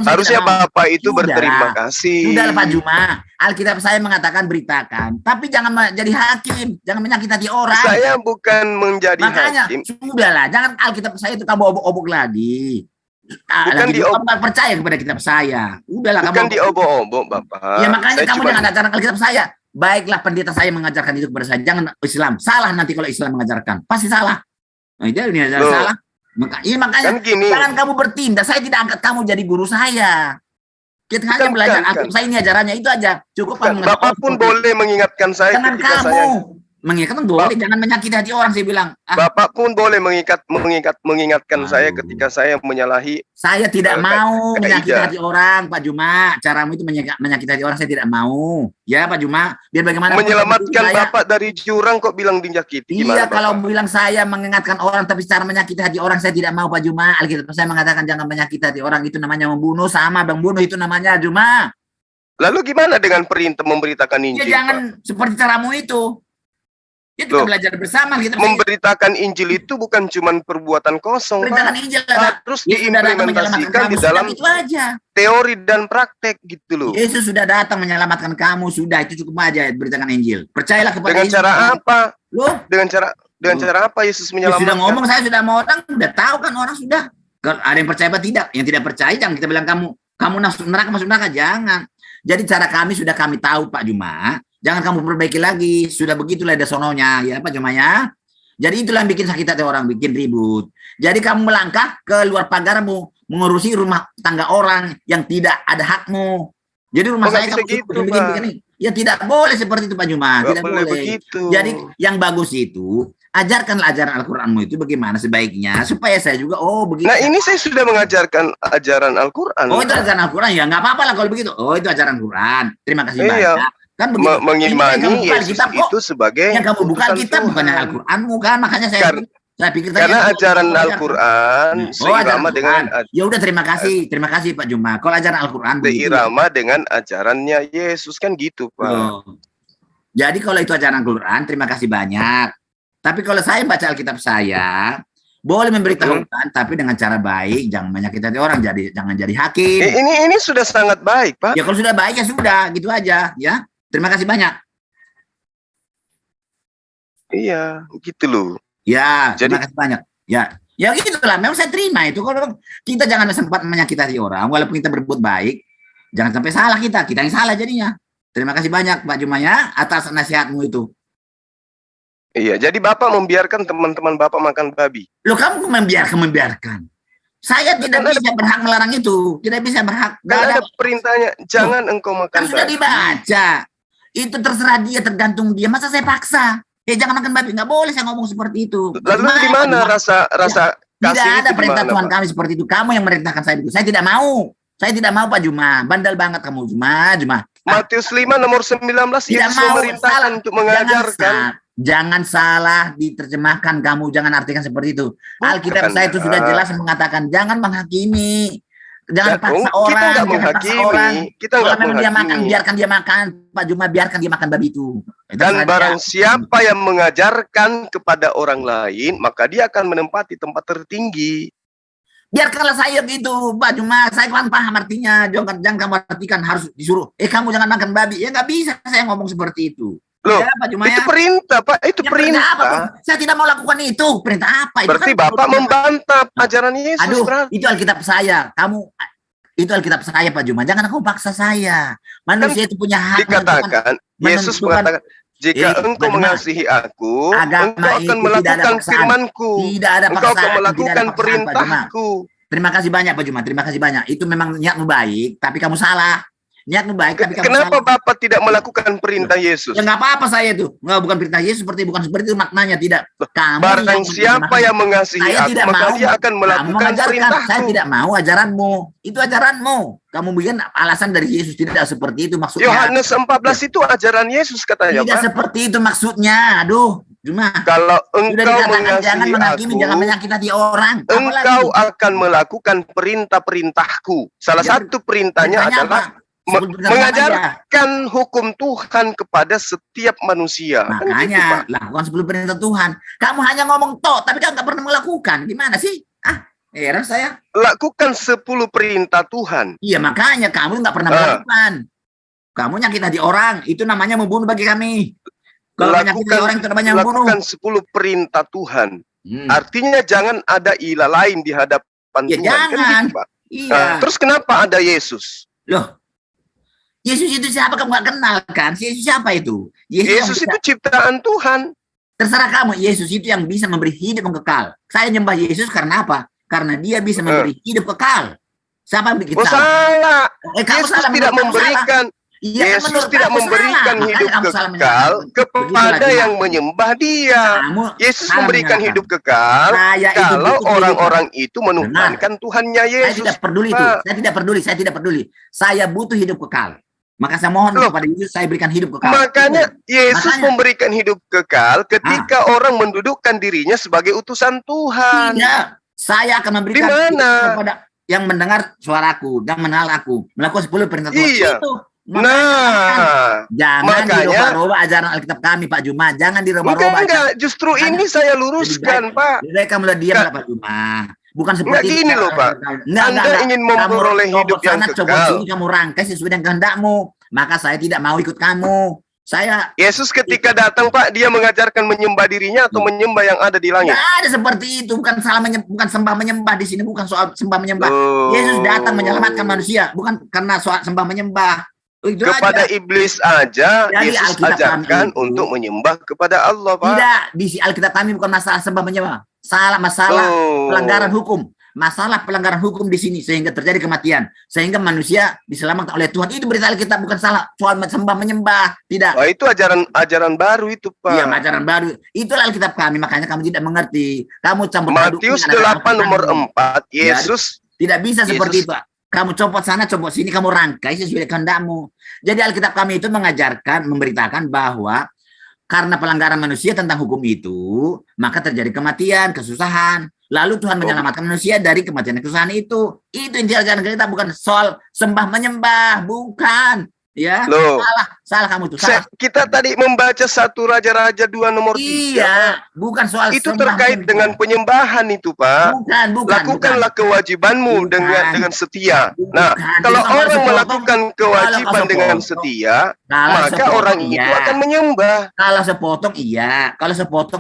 Harusnya Bapak itu berterima kasih. Sudahlah Pak Juma, Alkitab saya mengatakan beritakan, tapi jangan jadi hakim, jangan menyakiti hati orang. Saya bukan menjadi hakim. Sudahlah, jangan Alkitab saya itu kamu obok-obok lagi. Bukan kamu gak percaya kepada kitab saya. Udahlah, bukan diobok-obok Bapak. Ya makanya kamu jangan ajarkan Alkitab saya. Baiklah pendeta saya mengajarkan itu kepada saya, jangan Islam. Salah nanti kalau Islam mengajarkan, pasti salah. Nah, ini salah. Makanya kan gini, jangan kamu bertindak. Saya tidak angkat kamu jadi guru saya. Kita hanya belajar Alkitab saya, ini ajarannya itu aja. Cukup. Bapak pun boleh mengingatkan saya ketika saya mengingatkan boleh, jangan menyakiti hati orang. Saya bilang Bapak pun boleh mengingatkan saya ketika saya menyalahi. Saya tidak mau menyakiti hati orang, Pak Juma. Caramu itu menyakiti hati orang, saya tidak mau. Ya Pak Juma, biar bagaimana menyelamatkan Bapak dari jurang kok bilang dinyakiti. Iya, kalau bilang saya mengingatkan orang tapi secara menyakiti hati orang, saya tidak mau Pak Juma. Alkitab saya mengatakan jangan menyakiti hati orang, itu namanya membunuh. Sama Bang, bunuh itu namanya Juma. Lalu gimana dengan perintah memberitakan Injil? Ya jangan seperti caramu itu. Ya kita belajar bersama. Memberitakan Injil itu bukan cuma perbuatan kosong, Beritakan Injil harus diimplementasikan di dalam itu aja. Teori dan praktek gitu loh. Yesus sudah datang menyelamatkan kamu, sudah itu cukup aja beritakan Injil. Percayalah kepada Dengan Yesus. Cara apa? Loh? Dengan cara apa Yesus menyelamatkan? Sudah ngomong, saya sudah mau orang, udah tahu kan orang sudah. Kalau ada yang percaya apa tidak, yang tidak percaya jangan kita bilang kamu masuk neraka, jangan. Jadi cara kami sudah kami tahu Pak Juma. Jangan kamu perbaiki lagi, sudah begitulah ada sononya, ya Pak Juma ya. Jadi itulah yang bikin sakit hati orang, bikin ribut. Jadi kamu melangkah ke luar pagarmu, mengurusi rumah tangga orang yang tidak ada hakmu. Jadi rumah saya kamu bikin. Ya tidak boleh seperti itu Pak Juma, tidak boleh. Begitu. Jadi yang bagus itu, ajarkanlah ajaran Al-Quranmu itu bagaimana sebaiknya, supaya saya juga, begitu. Nah ini saya sudah mengajarkan ajaran Al-Quran. Oh itu ajaran Al-Quran, ya nggak apa-apa lah kalau begitu. Oh itu ajaran Al-Quran, terima kasih banyak. Kan mengimani Yesus itu sebagai yang kamu buka kitab bukannya Al-Qur'anmu kan, makanya saya pikir karena ajaran Al-Qur'an seirama dengan ya udah terima kasih Pak Juma. Kalau ajaran Al-Qur'an seirama dengan ajarannya Yesus kan gitu Pak. Jadi kalau itu ajaran Al-Qur'an terima kasih banyak. Tapi kalau saya baca Alkitab saya boleh memberitahukan tapi dengan cara baik, jangan menyakiti hati orang, jangan jadi hakim. Ini sudah sangat baik Pak. Ya kalau sudah baik ya sudah, gitu aja ya. Terima kasih banyak. Iya, gitu loh. Ya, terima kasih banyak. Ya gitulah. Memang saya terima itu. Kalau kita jangan sempat menyakiti hati orang, walaupun kita berbuat baik, jangan sampai salah kita yang salah jadinya. Terima kasih banyak Pak Juma ya atas nasihatmu itu. Iya, jadi Bapak membiarkan teman-teman Bapak makan babi. Loh, kamu membiarkan. Saya tidak bisa berhak melarang itu. Tidak bisa berhak. Kan ada perintahnya, jangan engkau makan babi. Sudah dibaca. Itu terserah dia, tergantung dia. Masa saya paksa? Jangan makan babi. Nggak boleh saya ngomong seperti itu. Lalu di mana rasa kasih? Tidak ada perintah Tuhan kami seperti itu. Kamu yang merintahkan saya itu. Saya tidak mau. Saya tidak mau Pak Juma. Bandel banget kamu Juma. Matius 5 nomor 19 Yesus memerintahkan untuk mengajarkan. Jangan salah diterjemahkan kamu. Jangan artikan seperti itu. Alkitab saya itu sudah jelas mengatakan jangan menghakimi. Jangan paksa orang, kita nggak menghakimi. Dia makan, biarkan dia makan, Pak Juma, biarkan dia makan babi itu. Dan barang siapa yang mengajarkan kepada orang lain, maka dia akan menempati tempat tertinggi. Biarkanlah saya gitu, Pak Juma, saya kan paham artinya. Jangan kamu artikan harus disuruh. Kamu jangan makan babi. Ya nggak bisa saya ngomong seperti itu. Loh, ya, Pak Juma, itu perintah, Pak. Itu perintah. Apa? Saya tidak mau lakukan itu. Perintah apa? Berarti kan Bapak membantah ajaran Yesus. Aduh, itu Alkitab saya. Itu Alkitab saya, Pak Juma. Jangan kamu paksa saya. Manusia itu punya hak. Dikatakan, Yesus mengatakan, jika engkau mengasihi aku, engkau akan melakukan firman-Ku. Engkau akan melakukan perintah-Ku. Terima kasih banyak, Pak Juma. Terima kasih banyak. Itu memang niatmu baik, tapi kamu salah. Niatmu baik, tapi kamu kenapa salah. Bapak tidak melakukan perintah Yesus? Ya nggak apa-apa saya itu. Nggak, bukan perintah Yesus, bukan seperti itu maknanya, tidak. Kamu barang siapa yang mengasihi aku, maka dia akan melakukan perintahku. Saya tidak mau ajaranmu. Itu ajaranmu. Kamu bikin alasan dari Yesus, tidak seperti itu maksudnya. Yohanes 14 itu ajaran Yesus katanya, tidak Pak. Seperti itu maksudnya. Aduh, Juma. Kalau engkau mengasihi jangan menghakimi, jangan menyakiti orang. Engkau akan melakukan perintah-perintahku. Salah satu perintahnya adalah mengajarkan hukum Tuhan kepada setiap manusia. Makanya lakukan 10 perintah Tuhan. Kamu hanya ngomong toh, tapi kamu nggak pernah melakukan. Gimana sih? Heran saya. Lakukan 10 perintah Tuhan. Iya, makanya kamu nggak pernah melakukan. Kamu nyakit hati orang, itu namanya membunuh bagi kami. Kalau menyakiti orang itu namanya membunuh. Lakukan 10 perintah Tuhan. Artinya jangan ada ilah lain di hadapan Ya, Tuhan. jangan. Kan gitu, Pak? Iya. Terus kenapa ada Yesus? Loh, Yesus itu siapa kamu nggak kenal kan? Yesus siapa itu? Yesus itu ciptaan Tuhan. Terserah kamu. Yesus itu yang bisa memberi hidup yang kekal. Saya nyembah Yesus karena apa? Karena dia bisa memberi hidup kekal. Siapa yang bikin salah? Kamu Yesus salah, tidak memberikan. Iya, Yesus tidak memberikan hidup kekal kepada yang menyembah Dia. Yesus memberikan hidup kekal kalau orang-orang itu menuhankan Tuhannya Yesus. Saya tidak peduli itu. Saya tidak peduli. Saya butuh hidup kekal. Maka saya mohon kepada Yesus, saya berikan hidup kekal. Makanya Yesus memberikan hidup kekal ketika orang mendudukkan dirinya sebagai utusan Tuhan. Tidak. Saya akan memberikan kepada yang mendengar suaraku dan mengenal aku, melakukan 10 perintah Tuhan. Itu. Jangan dirubah-rubah ajaran Alkitab kami, Pak Juma. Jangan dirubah-rubah. Enggak, justru ini saya luruskan, Pak. Mereka mulai diam, Pak Juma. Bukan seperti ini loh, Pak. Anda ingin memperoleh hidup yang kekal. Coba sini kamu rangkai sesuai dengan kehendakmu. Maka saya tidak mau ikut kamu. Yesus ketika datang, Pak, dia mengajarkan menyembah dirinya atau menyembah yang ada di langit? Tidak ada seperti itu, bukan sembah menyembah di sini, bukan soal sembah menyembah. Yesus datang menyelamatkan manusia, bukan karena soal sembah menyembah. Itu kepada aja. Iblis aja Jadi Yesus ajarkan untuk menyembah kepada Allah, Pak. Tidak, di Alkitab kami bukan masalah sembah menyembah. Masalah pelanggaran hukum. Masalah pelanggaran hukum di sini sehingga terjadi kematian, sehingga manusia diselamatkan oleh Tuhan. Itu berita Alkitab, bukan salah soal sembah menyembah. Tidak. Wah, itu ajaran baru itu, Pak. Iya, ajaran baru. Itulah Alkitab kami, makanya kamu tidak mengerti. Kamu campur Matius 8 nomor 4, Yesus tidak bisa seperti itu. Kamu copot sana, copot sini, kamu rangkai sesuai kehendakmu. Jadi Alkitab kami itu mengajarkan, memberitakan bahwa karena pelanggaran manusia tentang hukum itu, maka terjadi kematian, kesusahan. Lalu Tuhan menyelamatkan manusia dari kematian dan kesusahan itu. Itu inti ajaran kita, bukan soal sembah menyembah, bukan. Ya, salah kamu itu. Salah. Kita tadi membaca 1 Raja-Raja 2 nomor 3. Iya, bukan soal itu terkait menyembah. Dengan penyembahan itu, Pak. Lakukanlah kewajibanmu dengan setia. Nah, kalau orang melakukan kewajiban dengan setia, maka orang itu akan menyembah. Kalau sepotong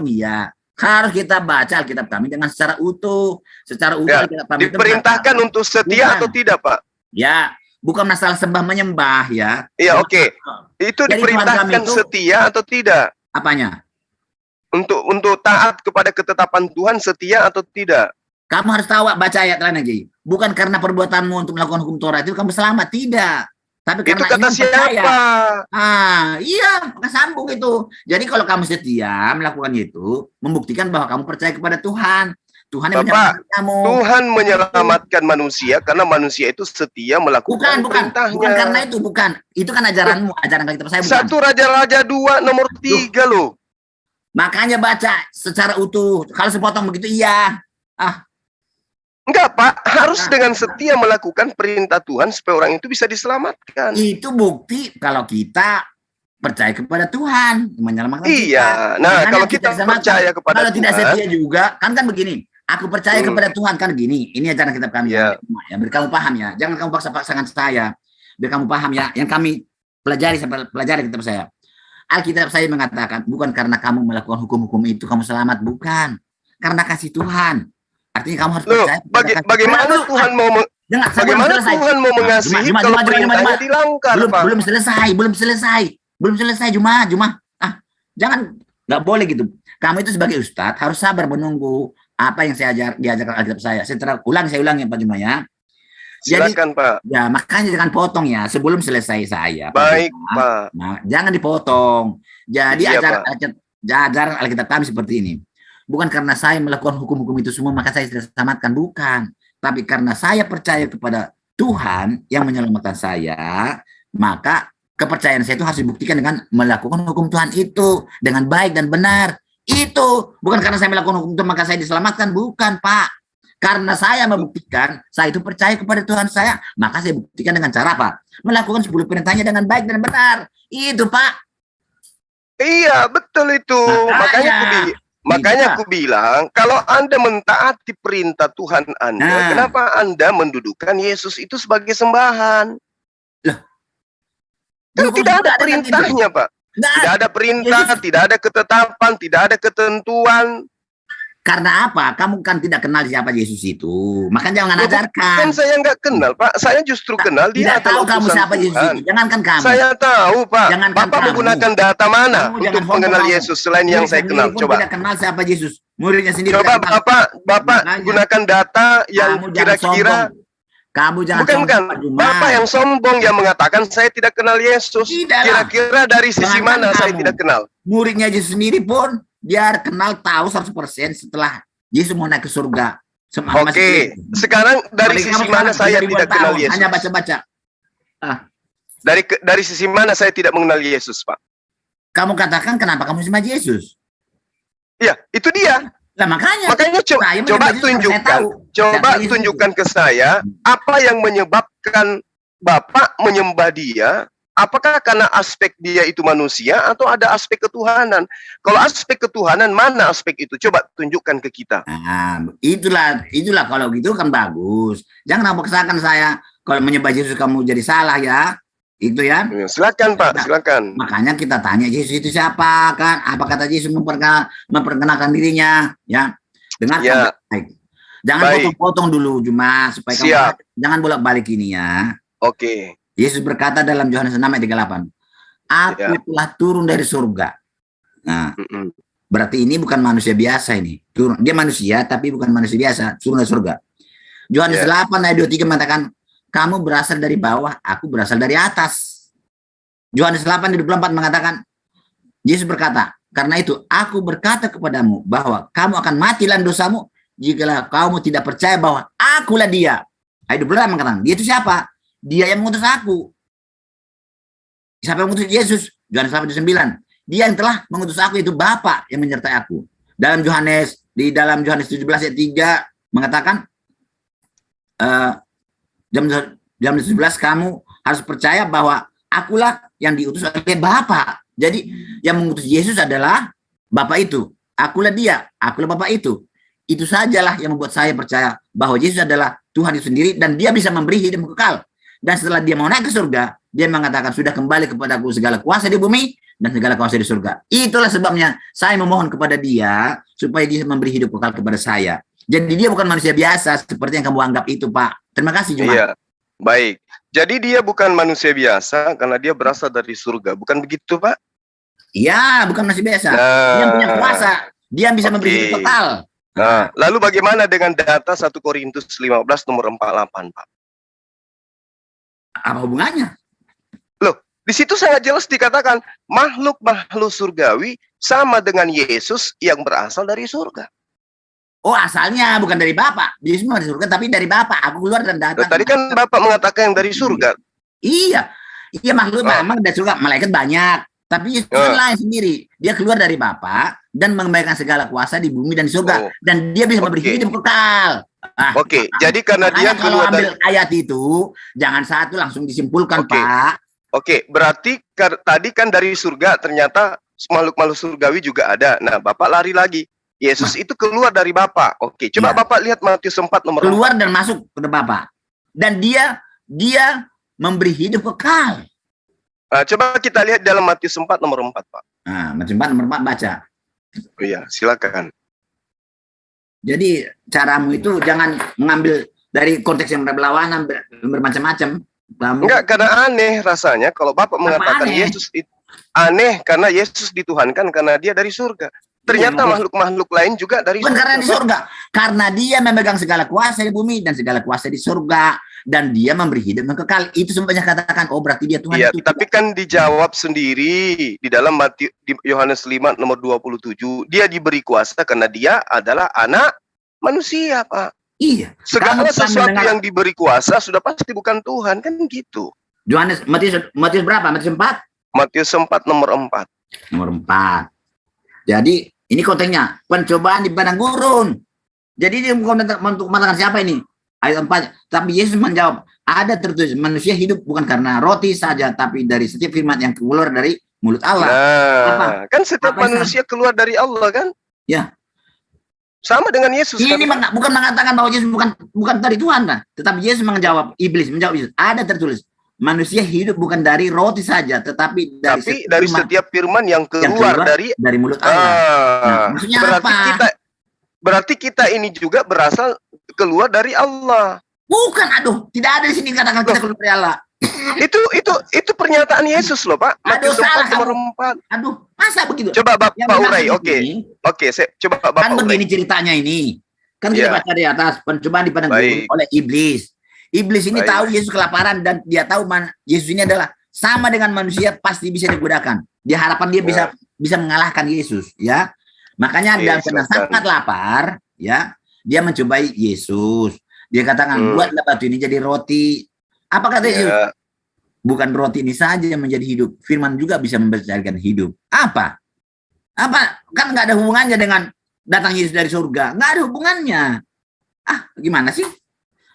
iya. Harus kita baca Alkitab kami dengan secara utuh. Secara utuh Alkitab kami diperintahkan untuk setia atau tidak, Pak? Ya. Bukan masalah sembah menyembah ya. Iya, oke. Itu jadi diperintahkan setia atau tidak? Apanya? Untuk taat kepada ketetapan Tuhan setia atau tidak? Kamu harus tahu, baca ayat lain lagi. Bukan karena perbuatanmu untuk melakukan hukum Taurat itu kamu selamat, tidak. Tapi karena itu kata siapa? Iya, sambung itu. Jadi kalau kamu setia melakukan itu, membuktikan bahwa kamu percaya kepada Tuhan. Tuhan yang menyelamatkan kamu. Tuhan menyelamatkan manusia karena manusia itu setia melakukan perintahnya. Bukan karena itu, bukan. Itu kan ajaranmu, ajaran Alkitab saya bukan. 1 Raja-Raja 2 nomor 3 loh. Makanya baca secara utuh. Kalau sepotong begitu iya. Enggak, Pak. Harus dengan setia melakukan perintah Tuhan supaya orang itu bisa diselamatkan. Itu bukti kalau kita percaya kepada Tuhan menyelamatkan kita. Iya. Nah, kalau kita percaya kepada kalau Tuhan, tidak setia juga kan begini. Aku percaya kepada Tuhan kan gini. Ini ajaran kitab kami. Ya, biar kamu paham ya. Jangan kamu paksa-paksakan saya. Biar kamu paham ya. Yang kami pelajari kitab saya. Alkitab saya mengatakan bukan karena kamu melakukan hukum-hukum itu kamu selamat, bukan. Karena kasih Tuhan. Artinya kamu harus percaya. Bagaimana Tuhan mau Tuhan mau mengasihi kalau perintahnya dilanggar, Pak? Belum selesai Juma. Jangan, nggak boleh gitu. Kamu itu sebagai ustadz harus sabar menunggu apa yang saya diajarkan Alkitab saya. Saya ulangi Pak Juma ya. Silakan, Pak. Ya, makanya jangan potong ya sebelum selesai saya. Baik, Pak. Nah, jangan dipotong. Jadi ajaran Alkitab kami seperti ini. Bukan karena saya melakukan hukum-hukum itu semua maka saya diselamatkan, bukan. Tapi karena saya percaya kepada Tuhan yang menyelamatkan saya, maka kepercayaan saya itu harus dibuktikan dengan melakukan hukum Tuhan itu dengan baik dan benar. Itu bukan karena saya melakukan hukum itu maka saya diselamatkan, bukan, Pak. Karena saya membuktikan saya itu percaya kepada Tuhan saya, maka saya buktikan dengan cara apa? Melakukan 10 perintahnya dengan baik dan benar. Itu, Pak. Iya, betul itu. Makanya Makanya aku bilang, kalau Anda mentaati perintah Tuhan Anda, kenapa Anda mendudukan Yesus itu sebagai sembahan? Loh. Kan tidak ada perintahnya, Pak. Tidak ada perintah, tidak ada ketetapan, tidak ada ketentuan. Karena apa? Kamu kan tidak kenal siapa Yesus itu. Makanya jangan ajarkan. Kan saya nggak kenal, Pak. Saya justru kenal dia. Tidak tahu kamu siapa Yesus itu. Jangankan kamu. Saya tahu, Pak. Jangankan Bapak menggunakan data mana untuk mengenal Yesus selain yang saya kenal? Coba. Tidak kenal siapa Yesus. Muridnya sendiri. Coba Bapak gunakan data yang kira-kira. Kamu jangan bukan. Bapak yang sombong yang mengatakan saya tidak kenal Yesus. Kira-kira dari sisi mana saya tidak kenal? Muridnya Yesus sendiri pun dia kenal tahu 100% setelah Yesus mau naik ke surga. Oke, sekarang dari sisi mana saya tidak kenal Yesus? Hanya baca-baca. Dari sisi mana saya tidak mengenal Yesus, Pak? Kamu katakan kenapa kamu sama Yesus? Iya, itu dia. Nah, makanya coba tunjukkan ke saya apa yang menyebabkan Bapak menyembah dia. Apakah karena aspek dia itu manusia atau ada aspek ketuhanan? Kalau aspek ketuhanan, mana aspek itu? Coba tunjukkan ke kita. Nah, itulah kalau gitu kan bagus. Jangan paksakan saya kalau menyembah Yesus kamu jadi salah ya. Itu ya. Silakan Pak, silakan. Makanya kita tanya Yesus itu siapa kan? Apa kata Yesus memperkenalkan dirinya ya? Dengarkan baik. Jangan potong-potong dulu cuma supaya kamu jangan bolak-balik ini ya. Oke. Yesus berkata dalam Yohanes 6 ayat 38, aku telah turun dari surga. Nah, berarti ini bukan manusia biasa ini. Dia manusia tapi bukan manusia biasa, turun dari surga. Yohanes 8 ayat 23 mengatakan, kamu berasal dari bawah, aku berasal dari atas. Yohanes 8 ayat 24 mengatakan, Yesus berkata, karena itu aku berkata kepadamu bahwa kamu akan mati dalam dosamu jikalau kamu tidak percaya bahwa akulah dia. Ayat 28 mengatakan, dia itu siapa? Dia yang mengutus aku. Siapa yang mengutus Yesus? Yohanes 8:9. Dia yang telah mengutus aku itu Bapa yang menyertai aku. Dalam Yohanes 17 ayat 3 mengatakan jam 17 kamu harus percaya bahwa akulah yang diutus oleh Bapa. Jadi yang mengutus Yesus adalah Bapa itu. Akulah dia, akulah Bapa itu. Itu sajalah yang membuat saya percaya bahwa Yesus adalah Tuhan itu sendiri dan dia bisa memberi hidup kekal. Dan setelah dia mau naik ke surga, dia mengatakan sudah kembali kepadaku segala kuasa di bumi dan segala kuasa di surga. Itulah sebabnya saya memohon kepada dia supaya dia memberi hidup kekal kepada saya. Jadi dia bukan manusia biasa seperti yang kamu anggap itu, Pak. Terima kasih, Juma. Iya, baik. Jadi dia bukan manusia biasa karena dia berasal dari surga. Bukan begitu, Pak? Iya, bukan manusia biasa. Dia punya kuasa. Dia bisa memberi hidup kekal. Nah, lalu bagaimana dengan data 1 Korintus 15 nomor 48, Pak? Apa hubungannya? Loh, di situ sangat jelas dikatakan makhluk-makhluk surgawi sama dengan Yesus yang berasal dari surga. Oh, asalnya bukan dari Bapa. Yesus dari surga tapi dari Bapa. Aku keluar dan datang. Tadi kan Bapak mengatakan yang dari surga. Iya. Iya, makhluk memang dari surga. Malaikat banyak. Tapi Yesus lain sendiri. Dia keluar dari Bapa dan mengembalikan segala kuasa di bumi dan di surga. Dan dia bisa memberi hidup kekal. Jadi karena dia keluar dari ayat itu, jangan satu langsung disimpulkan, Pak. Berarti tadi kan dari surga ternyata makhluk-makhluk surgawi juga ada. Nah, Bapak lari lagi. Yesus itu keluar dari Bapa. Coba Bapak lihat Matius 4 nomor 4. Keluar dan masuk ke Bapa. Dan dia memberi hidup kekal. Nah, coba kita lihat dalam Matius 4 nomor 4, Pak. Nah, Matius 4 nomor 4 baca. Oh iya, silakan. Jadi caramu itu jangan mengambil dari konteks yang berlawanan, bermacam-macam. Enggak, karena aneh rasanya kalau Bapak mengatakan aneh? Yesus itu aneh karena Yesus dituhankan karena dia dari surga. Ternyata makhluk-makhluk lain juga dari surga. Karena di surga. Karena dia memegang segala kuasa di bumi dan segala kuasa di surga. Dan dia memberi hidup yang kekal. Itu semuanya katakan, oh berarti dia Tuhan. Iya, tapi kan dijawab sendiri di dalam Yohanes 5 nomor 27. Dia diberi kuasa karena dia adalah anak manusia, Pak. Iya. Segala sesuatu yang diberi kuasa sudah pasti bukan Tuhan, kan gitu. Matius berapa? Matius 4? Matius 4 nomor 4. Nomor 4. Jadi ini konteksnya pencobaan di padang gurun. Jadi dia untuk mengatakan siapa ini? Ayat 4. Tapi Yesus menjawab, ada tertulis manusia hidup bukan karena roti saja, tapi dari setiap firman yang keluar dari mulut Allah. Nah, kan setiap manusia keluar dari Allah kan? Ya. Sama dengan Yesus. Ini bukan mengatakan bahwa Yesus bukan dari Tuhan, kan? Tetapi Yesus menjawab Iblis. Ada tertulis, manusia hidup bukan dari roti saja, tetapi dari setiap firman yang keluar dari mulut Allah. Maksudnya berarti kita ini juga berasal keluar dari Allah. Bukan, tidak ada di sini katakan kita keluar dari Allah. itu pernyataan Yesus loh, Pak. Salah kamu. Masa begitu? Coba Bapak urai. Oke, saya coba Bapak kan begini ceritanya ini. Kan kita baca di atas, pencobaan di padang gurun oleh iblis. Iblis ini tahu Yesus kelaparan dan dia tahu Yesus ini adalah sama dengan manusia, pasti bisa digunakan. Dia harapan dia bisa mengalahkan Yesus, ya. Makanya dalam keadaan sangat lapar, ya, dia mencobai Yesus. Dia katakan, buatlah batu ini jadi roti. Apa kata Yesus? Bukan roti ini saja yang menjadi hidup. Firman juga bisa memberikan hidup. Apa? Kan nggak ada hubungannya dengan datang Yesus dari surga. Nggak ada hubungannya. Gimana sih?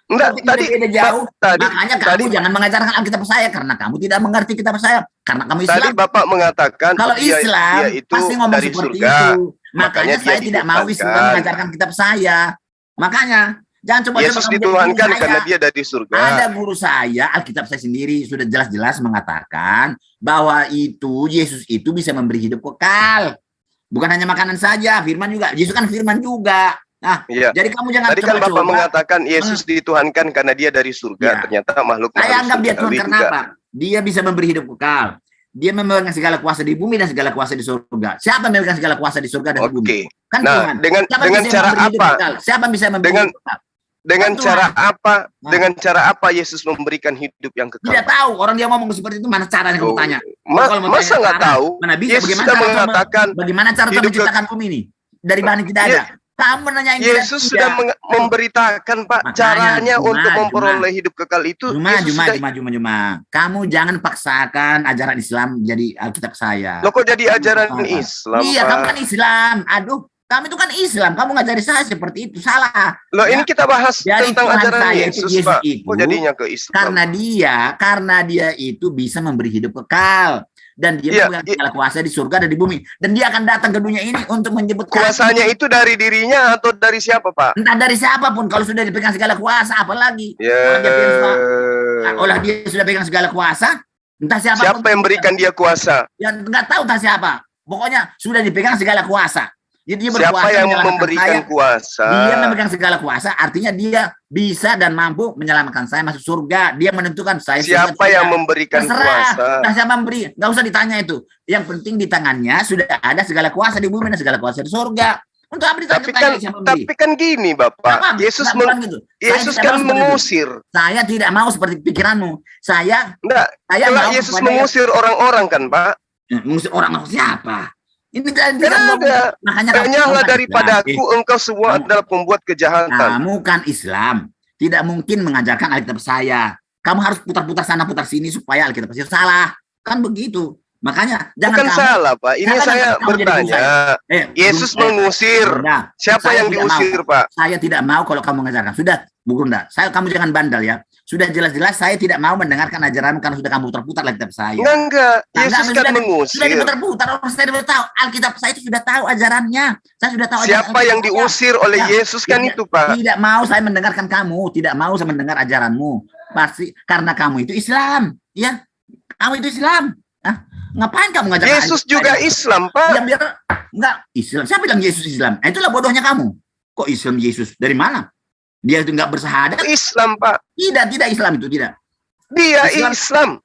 Enggak, beda jauh. Makanya kamu jangan mengajarkan Alkitab saya karena kamu tidak mengerti kitab saya. Karena kamu Islam. Tadi Bapak mengatakan kalau Islam dia itu pasti ngomong dari seperti surga. itu. Makanya saya tidak mau Islam mengajarkan kitab saya. Makanya jangan coba Yesus dituhankan karena dia dari surga. Ada guru saya, Alkitab saya sendiri sudah jelas-jelas mengatakan bahwa Yesus itu bisa memberi hidup kekal. Bukan hanya makanan saja, firman juga. Yesus kan firman juga. Jadi kamu jangan tadi kan Bapak mengatakan Yesus dituhankan karena dia dari surga. Ternyata makhluk. Saya anggap dia Tuhan karena apa? Dia bisa memberi hidup kekal. Dia memegang segala kuasa di bumi dan segala kuasa di surga. Siapa yang memegang segala kuasa di surga dan di bumi? Kan Tuhan. Dengan cara apa? Siapa bisa memberi hidup kekal? Dengan cara apa Yesus memberikan hidup yang kekal? Tidak tahu. Orang dia ngomong seperti itu, mana caranya kamu tanya? Masa nggak tahu? Mana bisa? Yesus sudah mengatakan bagaimana cara Tuhan menciptakan bumi ini? Dari mana tidak ada? Kamu nanyain Yesus sudah memberitakan, Pak, caranya untuk memperoleh hidup kekal itu. Cuma. Kamu jangan paksakan ajaran Islam jadi Alkitab saya. Loh, kok jadi ajaran Islam? Iya, kamu kan Islam. Kamu itu kan Islam. Kamu ngajari saya seperti itu. Salah. Loh, ini kita bahas tentang ajaran Yesus, Pak. Kok jadinya ke Islam? Karena dia itu bisa memberi hidup kekal. Dan dia memegang segala kuasa di surga dan di bumi. Dan dia akan datang ke dunia ini untuk menjemput kuasanya itu dari dirinya atau dari siapa, Pak? Entah dari siapapun. Kalau sudah dipegang segala kuasa, apalagi? Kalau dia sudah pegang segala kuasa, entah siapa. Siapa yang berikan dia kuasa? Ya nggak tahu entah siapa. Pokoknya sudah dipegang segala kuasa. Jadi dia siapa yang memberikan kuasa? Dia memegang segala kuasa, artinya dia bisa dan mampu menyelamatkan saya masuk surga. Dia menentukan saya. Siapa yang memberikan kuasa? Nah, siapa memberi? Nggak usah ditanya itu. Yang penting di tangannya sudah ada segala kuasa di bumi dan segala kuasa di surga. Untuk apa ditanya? Tapi kan gini, Bapak. Yesus gitu. Yesus kan mengusir. Saya tidak mau seperti pikiranmu. Saya mau Yesus mengusir orang-orang kan, Pak? Mengusir orang siapa? Ini tidak ada. Hanyalah daripadaku engkau semua adalah pembuat kejahatan. Kamu kan Islam. Tidak mungkin mengajarkan Alkitab saya. Kamu harus putar-putar sana, putar sini supaya Alkitab saya salah. Kan begitu. Makanya jangan bukan salah, Pak. Ini saya bertanya. Yesus mengusir. Siapa yang diusir, Pak? Saya tidak mau kalau kamu mengajarkan. Sudah, Bu Gunda. Kamu jangan bandel ya. Sudah jelas-jelas saya tidak mau mendengarkan ajaranmu karena sudah kamu putar-putar Alkitab saya. Enggak. Yesus kan mengusir. Sudah diputar-putar. Orang saya sudah tahu. Alkitab saya itu sudah tahu ajarannya. Saya sudah tahu. Siapa yang diusir oleh Yesus kan itu, Pak. Tidak mau saya mendengarkan kamu. Tidak mau saya mendengar ajaranmu. Pasti karena kamu itu Islam. Ya, kamu itu Islam. Ngapain kamu ngajak Yesus juga Islam, Pak? Enggak, Islam. Siapa bilang Yesus Islam? Itulah bodohnya kamu. Kok Islam Yesus? Dari mana? Dia itu enggak bersahadat. Islam, Pak. Tidak Islam itu, tidak. Dia Islam.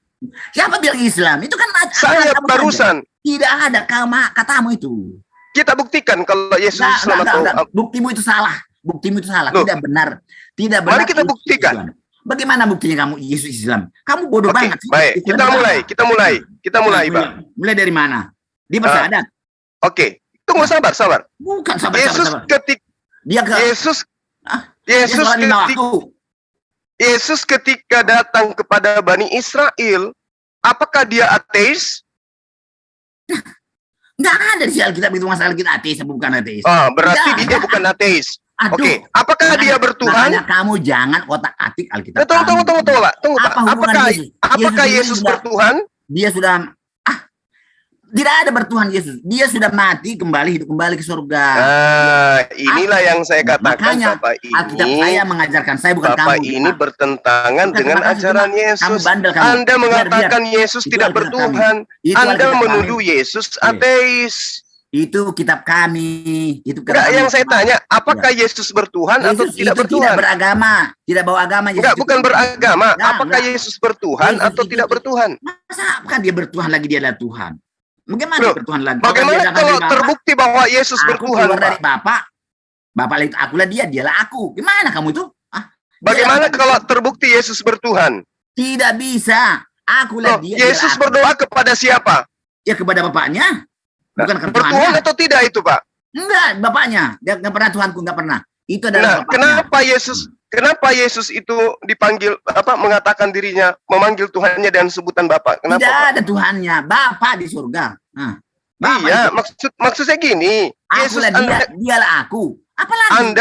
Siapa bilang Islam? Itu kan saya barusan. Tidak ada katamu itu. Kita buktikan kalau Yesus Islam atau buktimu itu salah. Buktimu itu salah. Tidak benar. Tidak benar. Mari kita buktikan. Bagaimana buktinya kamu Yesus Islam? Kamu bodoh banget. Baik, kita mulai, Pak. Mulai dari mana? Dia bersahadat. Oke. Tunggu, sabar. Bukan sabar. Yesus ketika datang kepada Bani Israel, apakah dia ateis? Enggak ada di Alkitab itu masalah kita ateis atau bukan ateis. Berarti dia bukan ateis. Oke, apakah dia bertuhan? Kamu jangan otak-atik Alkitab. Tunggu, Pak. Apakah Yesus bertuhan? Dia sudah Tidak ada bertuhan Yesus. Dia sudah mati, kembali hidup kembali ke surga. Inilah yang saya katakan, makanya, Bapak Alkitab ini. saya mengajarkan, saya bukan Bapak kamu. ini bertentangan dengan ajaran Yesus. Anda mengatakan Yesus tidak bertuhan. Anda menuduh Yesus ateis. Itu kitab kami. Itu enggak, yang saya tanya, apakah Yesus bertuhan atau tidak bertuhan? Tidak beragama, tidak bawa agama. Enggak, bukan beragama. Apakah Yesus bertuhan atau tidak bertuhan? Masa kan dia bertuhan lagi, dia adalah Tuhan. Bagaimana dia bertuhan lagi? Bagaimana kalau terbukti bahwa Yesus bertuhan? Aku keluar dari Bapak itu akulah dia, dialah aku. Gimana kamu itu? Bagaimana kalau terbukti Yesus bertuhan? Tidak bisa. Akulah dia. Yesus berdoa kepada siapa? Ya kepada Bapaknya. Bukan bertuhan atau tidak itu, Pak? Enggak, Bapaknya. Dia enggak pernah Tuhanku, enggak pernah. Itu adalah Bapaknya. Kenapa Yesus itu dipanggil mengatakan dirinya, memanggil Tuhannya dan sebutan Bapak? Kenapa? Tidak ada Tuhannya, Bapa di surga. Iya, maksud saya gini, Yesus dialah aku. Apalagi?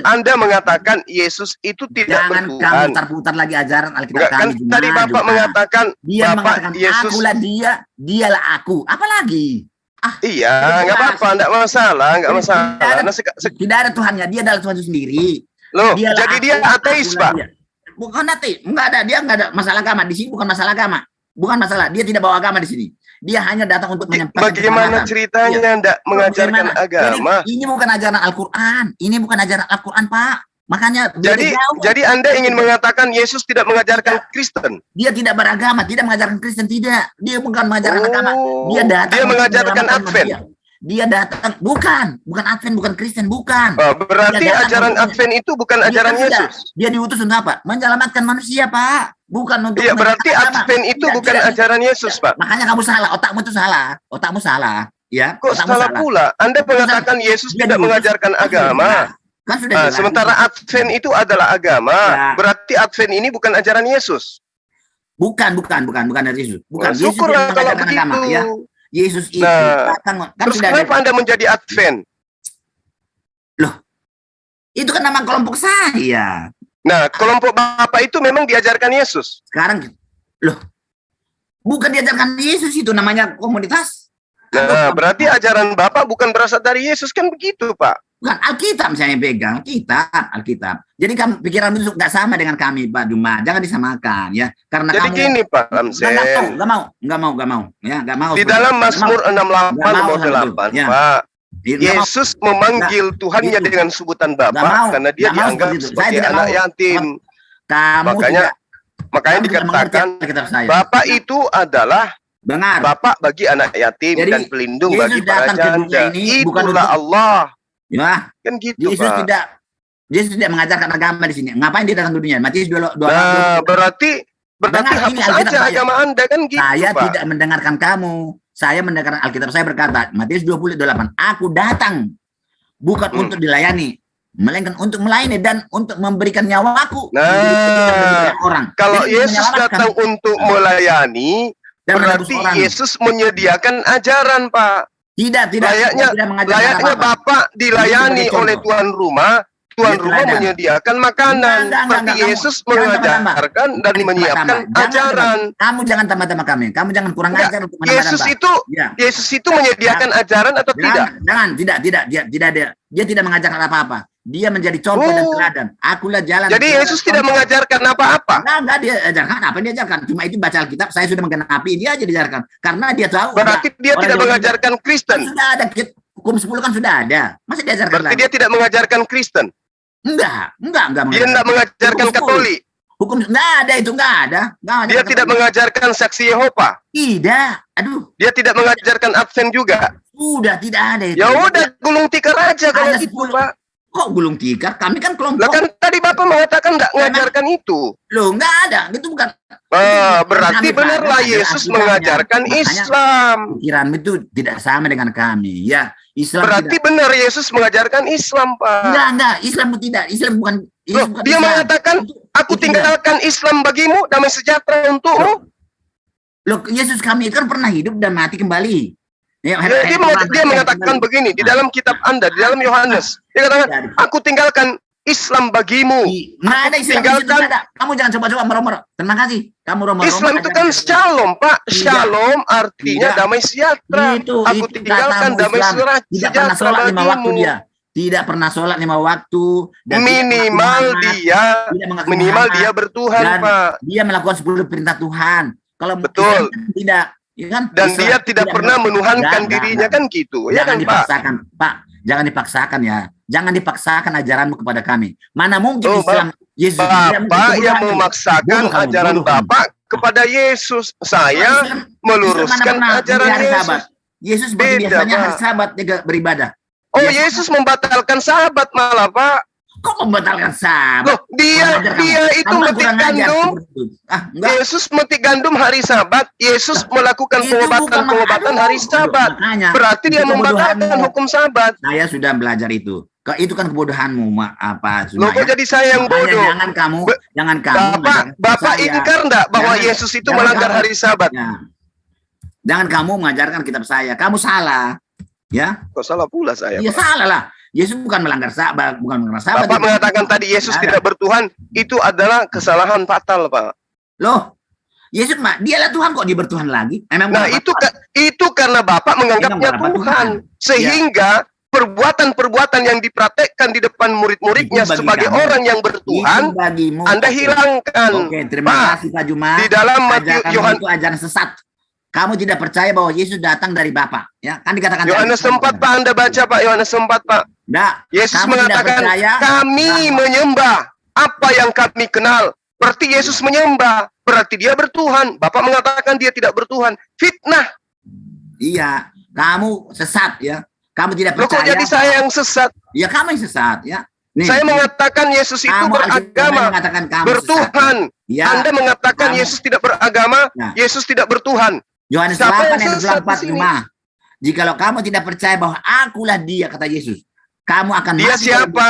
Anda mengatakan Yesus itu tidak bertuhan. Jangan kamu putar lagi ajaran Alkitab kami. Tadi Bapak mengatakan Bapak Yesus, akulah dia, dialah aku. Apalagi? Iya, enggak apa-apa, enggak masalah. Tidak ada Tuhannya, dia adalah Tuhan sendiri. Loh, jadi dia ateis, Pak? Bukan ateis, dia enggak ada masalah agama. Di sini bukan masalah agama. Bukan masalah, dia tidak bawa agama di sini. Dia hanya datang untuk menyampaikan. Bagaimana ceritanya enggak mengajarkan agama? Jadi, ini bukan ajaran Al-Qur'an. Ini bukan ajaran Al-Qur'an, Pak. Makanya jadi Anda ingin mengatakan Yesus tidak mengajarkan Kristen? Dia tidak beragama, tidak mengajarkan Kristen, tidak. Dia bukan mengajarkan agama. Dia datang. Dia mengajarkan Advent. Dia datang, bukan Advent, bukan Kristen, bukan. Berarti ajaran Advent itu bukan ajaran Yesus. Dia diutus untuk apa? Menyelamatkan manusia, Pak. Bukan untuk. Iya, berarti Advent itu bukan ajaran Yesus, Pak. Makanya kamu salah, otakmu itu salah. Otakmu salah, ya. Kok salah pula? Anda mengatakan Yesus tidak mengajarkan agama. Kan sudah sementara Advent itu adalah agama. Berarti Advent ini bukan ajaran Yesus. Bukan dari Yesus. Bukan. Syukurlah kalau begitu. Agama, ya. Yesus itu datang. Terus kenapa Anda menjadi Advent? Loh, itu kan nama kelompok saya. Nah, kelompok Bapak itu memang diajarkan Yesus. Sekarang, loh, bukan diajarkan Yesus, itu namanya komunitas. Nah, berarti ajaran Bapak bukan berasal dari Yesus, kan begitu, Pak? Bukan, Alkitab saya pegang, Alkitab. Jadi kamu pikiran itu nggak sama dengan kami, Pak Duma. Jangan disamakan, ya. Karena jadi kamu, gini, Pak Ramsen. Nggak mau. Ya, nggak mau. Di dalam Mazmur 68 nomor 8, ya. Pak. Yesus memanggil Tuhannya dengan sebutan Bapa karena dia dianggap sebagai anak yatim. Makanya dikatakan Bapa itu adalah Bapa bagi anak yatim dan pelindung bagi para janda. Itulah Allah. Ya, kan gitu, Yesus tidak mengajarkan agama di sini. Ngapain dia datang ke dunia? Matius 2. Berarti hapus saja agama Anda, kan gitu, Saya Pak. tidak mendengarkan kamu. Saya mendengarkan Alkitab saya berkata, Matius 28, aku datang bukan untuk dilayani, melainkan untuk melayani dan untuk memberikan nyawaku. Orang. Kalau Yesus datang untuk melayani, dan berarti Yesus menyediakan ajaran, Pak. Tidak. Layaknya Bapak dilayani oleh tuan rumah menyediakan makanan. Berarti Yesus mengajarkan dan menyiapkan ajaran. Kamu jangan tambah-tambah kami. Kamu jangan kurang ajar untuk Yesus itu menyediakan ajaran atau tidak? Tidak. Dia tidak mengajarkan apa-apa. Dia menjadi contoh dan teladan. Akulah jalan. Jadi Yesus tidak mengajarkan apa-apa. Enggak dia ajarkan. Apa yang dia ajarkan? Cuma itu baca Alkitab. Saya sudah menggenapi. Dia aja diajarkan. Karena dia tahu. Berarti dia tidak mengajarkan Kristen. Sudah ada. Hukum 10 kan sudah ada. Masih diajarkan. Berarti dia tidak mengajarkan Kristen. Enggak. Dia tidak mengajarkan Katolik. Hukum enggak ada itu, enggak ada. Dia tidak mengajarkan saksi Yehova. Tidak. Aduh. Dia tidak mengajarkan Advent juga. Sudah tidak ada itu. Ya udah, gulung tikar aja kalau gitu, Pak. Kok gulung tikar? Kami kan kelompok. Lah kan tadi Bapak mengatakan enggak mengajarkan itu. Loh, enggak ada. Itu bukan. Berarti benarlah Yesus mengajarkan Islam. Pikiran itu tidak sama dengan kami, ya. Islam berarti tidak. Benar Yesus mengajarkan Islam, Pak. Enggak. Islam tidak. Islam bukan. Dia mengatakan, aku tinggalkan Islam bagimu, damai sejahtera untukmu. Loh, Yesus kami kan pernah hidup dan mati kembali. Dia mengatakan begini di dalam kitab Anda, di dalam Yohanes. Dia katakan, aku tinggalkan Islam bagimu? Nggak ada Islam. Tinggalkan. Kamu jangan coba-coba meromor. Terima kasih. Kamu romor. Islam itu kan shalom, Pak. Shalom artinya damai sejahtera. Aku tinggalkan damai sejahtera. Tidak pernah sholat 5 waktu dia. Tidak pernah sholat 5 waktu. Dan minimal dia bertuhan, dan Pak. Dia melakukan 10 perintah Tuhan. Kalau betul. Tidak. Ya kan? Dan dia tidak pernah menuhankan dirinya kan gitu. Ya kan, dipaksakan, Pak. Jangan dipaksakan ya. Jangan dipaksakan ajaranmu kepada kami. Mana mungkin Islam Yesus Bapak yang memaksakan ajaran Bapak kepada Yesus. Saya meluruskan ajaran Yesus. Yesus biasanya hari Sabat dia beribadah. Oh, Yesus membatalkan Sabat malah, Pak. Kok membatalkan Sabat? Loh, dia itu metik gandum. Yesus metik gandum hari Sabat. Yesus melakukan pengobatan hari Sabat. Berarti dia membatalkan hukum Sabat. Saya sudah belajar itu. Itu kan kebodohanmu, apa? Loh, kok jadi saya yang bodoh? Jangan kamu. Bapak ingkar enggak bahwa Yesus itu melanggar hari Sabat? Jangan kamu mengajarkan kitab saya. Kamu salah. Ya? Kok salah pula saya? Ya salah lah. Yesus bukan melanggar Sabat, Bapak mengatakan tadi Yesus tidak bertuhan, itu adalah kesalahan fatal, Pak. Loh, Yesus dialah Tuhan kok dia bertuhan lagi? Nah, itu karena Bapak menganggapnya Tuhan. Sehingga perbuatan-perbuatan yang dipraktekkan di depan murid-muridnya sebagai orang yang bertuhan, Anda hilangkan. Oke, terima kasih Pak Juma. Di dalam Yohanes itu ajaran sesat. Kamu tidak percaya bahwa Yesus datang dari Bapa, ya? Kan dikatakan Yohanes 4, Pak, Anda baca Pak, Yohanes 4, Pak. Yesus mengatakan, kami menyembah apa yang kami kenal. Berarti Yesus menyembah, berarti dia bertuhan. Bapak mengatakan dia tidak bertuhan. Fitnah. Iya, kamu sesat ya. Kamu tidak percaya. Kok jadi saya yang sesat? Ya, kamu yang sesat ya. Nih, saya mengatakan Yesus itu beragama, bertuhan. Ya. Anda mengatakan Yesus tidak beragama, Yesus tidak bertuhan. Yohanes 8 ayat 24 Juma. Jikalau kamu tidak percaya bahwa akulah dia, kata Yesus, kamu akan dia mati. Siapa?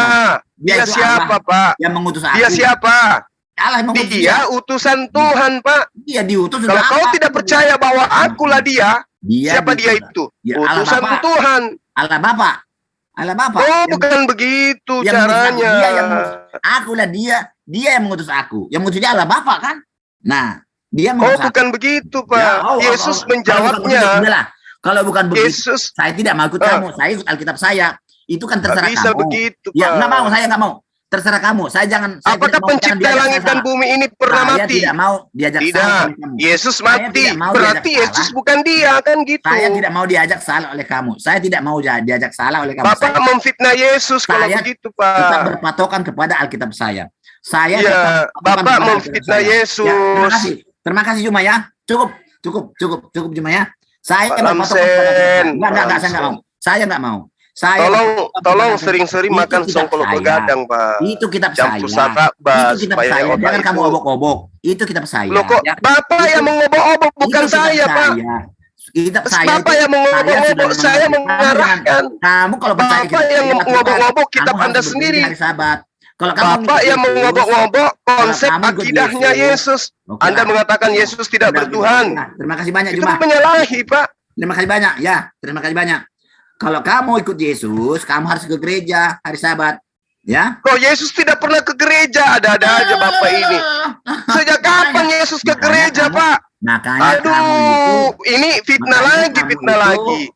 Dia siapa, Pak? Yang mengutus aku. Dia siapa? Allah yang mengutus dia. Utusan Tuhan, Pak. Dia diutus. Kalau kau tidak percaya bahwa akulah dia siapa dia itu? Ya, utusan Tuhan. Allah Bapa. Allah Bapa. Oh, bukan begitu caranya. Akulah dia yang mengutus aku. Yang mengutus dia Allah Bapa kan? Nah, dia bukan begitu, Pak. Ya, Yesus menjawabnya. Kalau bukan begitu, saya tidak mau ikut kamu. Saya ikut Alkitab saya. Itu kan terserah bisa kamu. Begitu, Pak. Ya, nggak mau. Saya nggak mau. Terserah kamu. Saya jangan. Apakah pencipta langit dan bumi ini pernah mati? Saya tidak mau diajak salah oleh kamu. Yesus mati. Berarti Yesus bukan dia, kan gitu. Saya tidak mau diajak salah oleh kamu. Saya tidak mau diajak salah oleh kamu. Bapak memfitnah Yesus kalau begitu, Pak. Tetap berpatokan kepada Alkitab saya. Saya Bapak memfitnah Yesus. Ya, terima kasih. Terima kasih Juma ya. Cukup Juma ya. Saya enggak, saya enggak mau. Saya enggak mau. Tolong sering-sering makan songkol begadang, Pak. Itu kitab saya. Itu kitab saya. Jangan kamu obok-obok. Itu kitab saya. Loh, kok Bapak yang mengobok-obok, bukan saya, Pak. Kitab saya. Bapak yang mengobok-obok, saya mengarahkan. Kamu kalau percaya Bapak yang mengobok-obok kitab Anda sendiri. Kalau Bapak yang mengobok-ngobok konsep akidahnya Yesus. Anda mengatakan Yesus tidak bertuhan. Terima kasih banyak, Itu Juma. menyalahi, Pak. Terima kasih banyak. Ya, terima kasih banyak. Kalau kamu ikut Yesus, kamu harus ke gereja hari Sabat. Ya. Kok Yesus tidak pernah ke gereja? Ada-ada aja Bapak ini. Sejak kapan Yesus ke gereja, Pak? Makanya aduh, ini fitnah lagi. Fitnah lagi.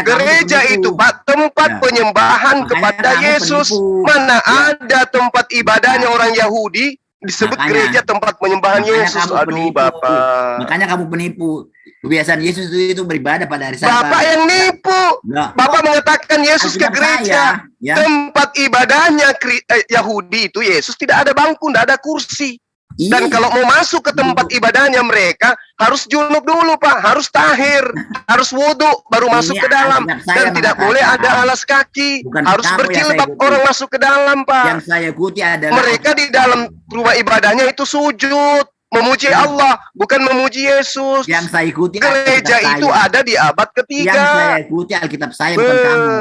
Gereja itu, Pak, tempat penyembahan kepada Yesus. Mana ada tempat ibadahnya orang Yahudi disebut gereja tempat penyembahan Yesus. Aduh, Bapak. Makanya kamu penipu. Kebiasaan Yesus itu beribadah pada hari Sabat. Bapak yang nipu. Bapak mengatakan Yesus ke gereja. Tempat ibadahnya Yahudi itu Yesus tidak ada bangku, tidak ada kursi. Dan kalau mau masuk ke tempat ibadahnya mereka harus junub dulu, Pak, harus tahir, harus wudhu baru masuk ke dalam, dan tidak boleh ada alas kaki, harus berjilbab orang masuk ke dalam, Pak. Yang saya ikuti adalah mereka di dalam rumah ibadahnya itu sujud, memuji Allah, bukan memuji Yesus. Yang saya ikuti gereja itu ada di abad ketiga. Yang saya ikuti Alkitab saya, bukan kamu.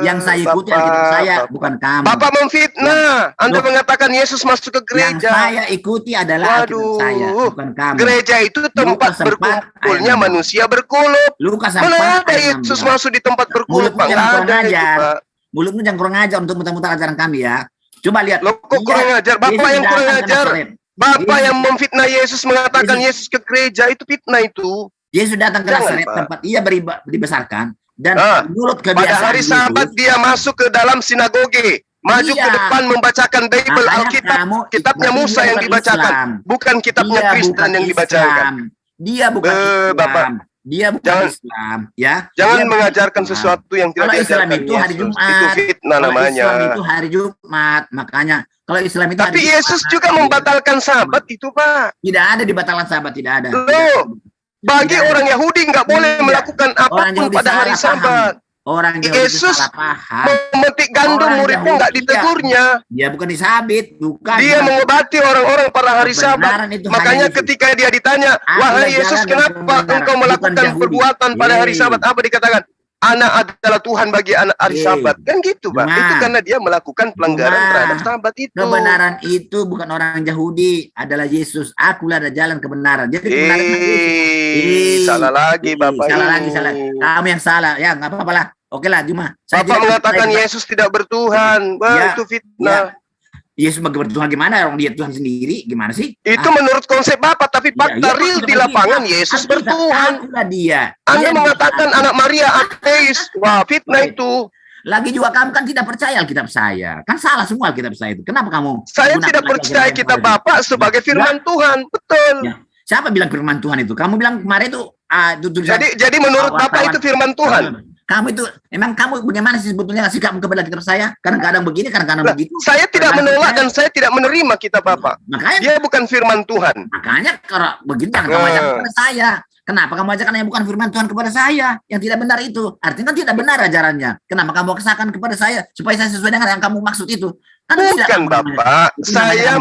Yang saya ikuti Alkitab saya, bukan kamu. Bapak memfitnah. Anda mengatakan Yesus masuk ke gereja. Yang saya ikuti adalah Alkitab saya, bukan kamu. Gereja itu tempat berkumpulnya manusia berkulub. Lukas 4 mana ada Yesus masuk di tempat berkulub, Pak? Nggak ada itu, Pak. mulutmu jangan kurang ajar untuk mutar-mutar ajaran kami ya. Coba lihat. Loh, kok kurang ajar? Bapak yang kurang ajar. Bapak yang memfitnah Yesus mengatakan Yesus ke gereja, itu fitnah itu. Yesus datang ke Nazaret tempat ia dibesarkan dan menurut kebiasaan pada hari Sabat dia masuk ke dalam sinagoge, maju ke depan membacakan Bible, Alkitab, kitabnya Musa yang dibacakan, bukan kitabnya Kristen yang dibacakan. Dia bukan Islam. Bapak, dia bukan Islam, ya. Jangan mengajarkan sesuatu yang tidak diajarkan Islam itu hari Jumat. Itu fitnah namanya. Islam itu hari Jumat, makanya kalau Islam itu tapi Yesus juga membatalkan Sabat itu, Pak. Tidak ada dibatalkan Sabat, tidak ada. Loh, bagi orang Yahudi nggak boleh melakukan apapun pada hari Sabat. Orang Yesus memetik gandum, muridnya nggak ditegurnya. Dia bukan disabit, bukan. Dia mengobati orang-orang pada hari Sabat. Makanya ketika dia ditanya, wahai Yesus, kenapa engkau melakukan perbuatan pada hari Sabat? Apa dikatakan? Anak adalah Tuhan bagi anak hari Sabat. Kan gitu, Pak. Itu karena dia melakukan pelanggaran terhadap Sabat itu. Kebenaran itu bukan orang Yahudi, adalah Yesus. Akulah ada jalan kebenaran. Jadi kebenaran Yesus. Salah lagi, Bapak. Salah lagi, salah. Kamu yang salah. Ya, nggak apa-apa lah. Oke lah, Juma. Bapak mengatakan Yesus tidak bertuhan. Wah, itu fitnah. Yesus bertuhan gimana? Orang dia Tuhan sendiri, gimana sih? Itu menurut konsep Bapak, tapi fakta real di lapangan Yesus bertuhan. Dia. Anda mengatakan anak Maria ateis. Wah, fitnah itu. Lagi juga kamu kan tidak percaya Alkitab saya. Kan salah semua Alkitab saya itu. Kenapa kamu? Saya tidak percaya kitab Bapak sebagai firman Tuhan. Betul. Ya. Siapa bilang firman Tuhan itu? Kamu bilang kemarin itu jadi menurut Bapak itu firman Tuhan. Kamu itu, emang kamu bagaimana sih sebetulnya sikapmu kepada kitab saya? Kadang-kadang begini, kadang-kadang begitu. Saya tidak menolak dan saya tidak menerima kitab Bapak. Makanya dia bukan firman Tuhan. Makanya kalau begini jangan kamu ajarkan kepada saya. Kenapa kamu ajarkan yang bukan firman Tuhan kepada saya? Yang tidak benar itu. Artinya kan tidak benar ajarannya. Kenapa kamu kesakan kepada saya supaya saya sesuai dengan yang kamu maksud itu? Kan bukan Bapak. Saya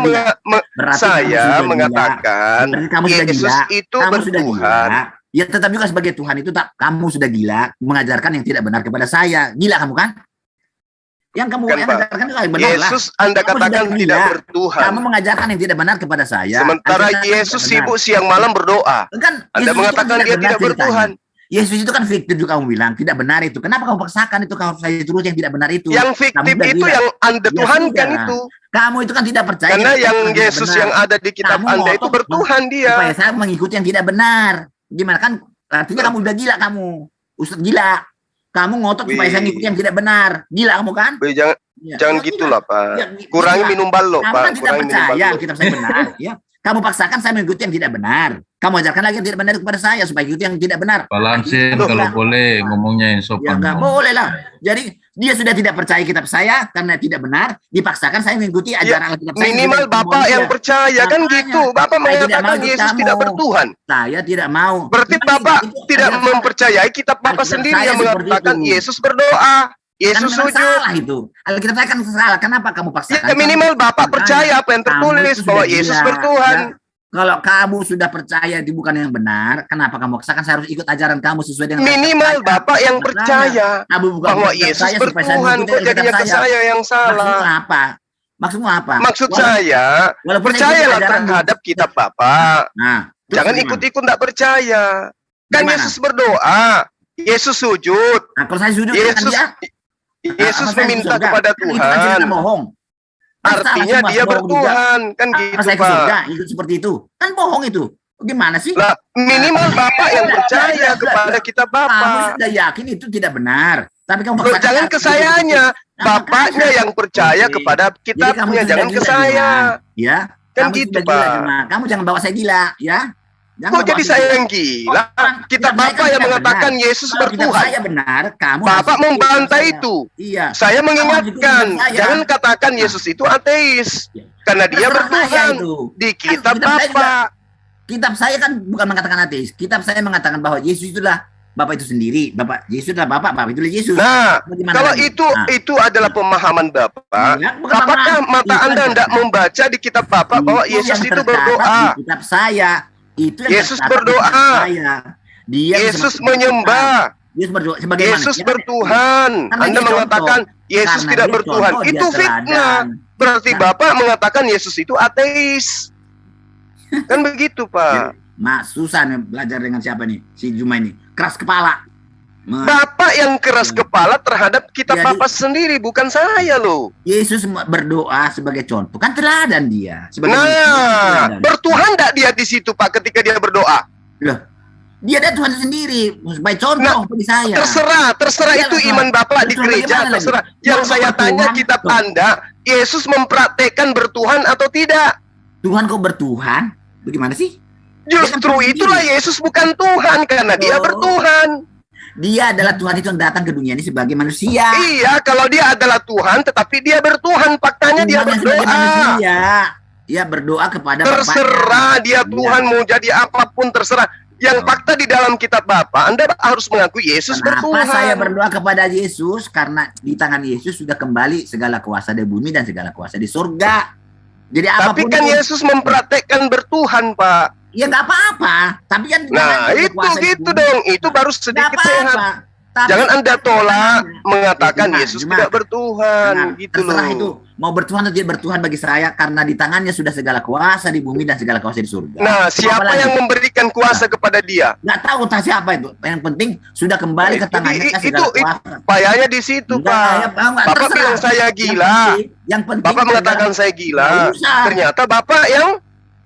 mengatakan Yesus itu bertuhan. Ya tetap juga sebagai Tuhan itu kamu sudah gila mengajarkan yang tidak benar kepada saya. Gila kamu kan? Yang kamu ajarkan itu benar. Yesus Anda katakan tidak bertuhan. Kamu mengajarkan yang tidak benar kepada saya. Sementara Yesus sibuk siang malam berdoa. Kan Anda mengatakan dia tidak bertuhan. Yesus itu kan fiktif juga kamu bilang, tidak benar itu. Kenapa kamu paksakan itu kalau saya terus yang tidak benar itu? Yang fiktif itu yang Anda tuhankan itu. Kamu itu kan tidak percaya. Karena yang Yesus yang ada di kitab Anda itu bertuhan dia. Supaya saya mengikuti yang tidak benar. Gimana kan? Artinya kamu udah gila kamu. Ustadz gila. Kamu ngotot supaya saya ngikuti yang tidak benar. Gila kamu kan? Jangan gitulah, Pak. Kurangi minum balok, Pak. Kamu kan tidak percaya kitab saya benar. Ya. Kamu paksakan saya mengikuti yang tidak benar. Kamu ajarkan lagi yang tidak benar kepada saya supaya ikuti yang tidak benar. Balansin kalau boleh ngomongnya yang sopan. Ya nggak boleh lah. Jadi dia sudah tidak percaya kitab saya karena tidak benar. Dipaksakan saya mengikuti ajaran kitab saya. Minimal Bapak yang percaya kan gitu. Bapak mengatakan Yesus tidak bertuhan. Saya tidak mau. Berarti Bapak tidak mempercayai kitab Bapak sendiri yang mengatakan Yesus berdoa. Yesus sujud. Salah itu. Alkitab saya kan salah. Kenapa kamu paksakan? Ya minimal Bapak percaya apa yang tertulis bahwa Yesus bertuhan. Kalau kamu sudah percaya itu bukan yang benar, kenapa kamu paksakan saya harus ikut ajaran kamu sesuai dengan minimal Bapak yang percaya bahwa Yesus bertuhan. Kok jadinya ke saya yang salah? Maksudmu apa? Maksud saya, percayalah terhadap kitab Bapak. Jangan ikut-ikut tidak percaya. Kan Yesus berdoa, Yesus sujud. Kalau saya sujud, Yesus meminta kepada Tuhan. Artinya dia bertuhan, kan gitu, Pak. Itu seperti itu. Kan bohong itu. Gimana sih? Lah, minimal Bapak yang percaya kepada kitab Bapak. Kamu sudah yakin itu tidak benar. Tapi kamu jangan ke sayanya. Bapaknya yang percaya kepada kitabnya, jangan ke saya. Ya. Kan gitu, Pak. Kamu jangan bawa saya gila, ya. Kok jadi saya yang gila? Kitab Bapak yang mengatakan Yesus bertuhan. Saya benar, kamu Bapak membantai itu. Iya. Saya mengingatkan, jangan katakan Yesus itu ateis. Karena dia bertuhan di kitab Bapak. Kitab saya kan bukan mengatakan ateis. Kitab saya mengatakan bahwa Yesus itulah Bapak itu sendiri. Bapak Yesus adalah Bapak itulah Yesus. Nah, kalau itu adalah pemahaman Bapak, apakah mata Anda tidak membaca di kitab Bapak bahwa Yesus itu berdoa? Di kitab saya. Itu Yesus berdoa. Yesus menyembah. Yesus bertuhan. Anda mengatakan Yesus tidak bertuhan. Itu fitnah. Berarti Bapak mengatakan Yesus itu ateis. Kan begitu, Pak. Mak susah nih belajar dengan siapa nih? Si Juma ini. Keras kepala. Bapak yang keras kepala terhadap kita Bapak sendiri, bukan saya loh. Yesus berdoa sebagai contoh, kan teladan dia. Bertuhan enggak dia di situ Pak ketika dia berdoa? Loh, dia ada Tuhan sendiri, sebagai contoh bagi saya. Terserah itu iman Bapak di gereja, terserah. Yang saya tanya kitab Anda, Yesus mempraktekkan bertuhan atau tidak? Tuhan kok bertuhan? Bagaimana sih? Justru itulah Yesus bukan Tuhan karena dia bertuhan. Dia adalah Tuhan itu yang datang ke dunia ini sebagai manusia. Iya, kalau dia adalah Tuhan, tetapi dia bertuhan. Faktanya dia berdoa. Dia berdoa kepada terserah Bapaknya. Dia Tuhan mau jadi apapun terserah. Yang fakta di dalam kitab Bapak, Anda harus mengakui Yesus bertuhan. Saya berdoa kepada Yesus karena di tangan Yesus sudah kembali segala kuasa di bumi dan segala kuasa di surga. Jadi tapi kan Yesus mempraktekkan bertuhan, Pak. Ya nggak apa-apa, tapi kan itu gitu dong, itu baru sedikit sehat. Jangan Anda tolak mengatakan Yesus tidak bertuhan, gitu loh. Itu mau bertuhan atau tidak bertuhan bagi saya karena di tangannya sudah segala kuasa di bumi dan segala kuasa di surga. Nah, siapa yang memberikan kuasa kepada dia? Nggak tahu entah siapa itu. Yang penting sudah kembali ke tangannya segala kuasa. Payahnya di situ, Pak. Bapak bilang saya gila. Yang penting Bapak mengatakan saya gila. Ternyata Bapak yang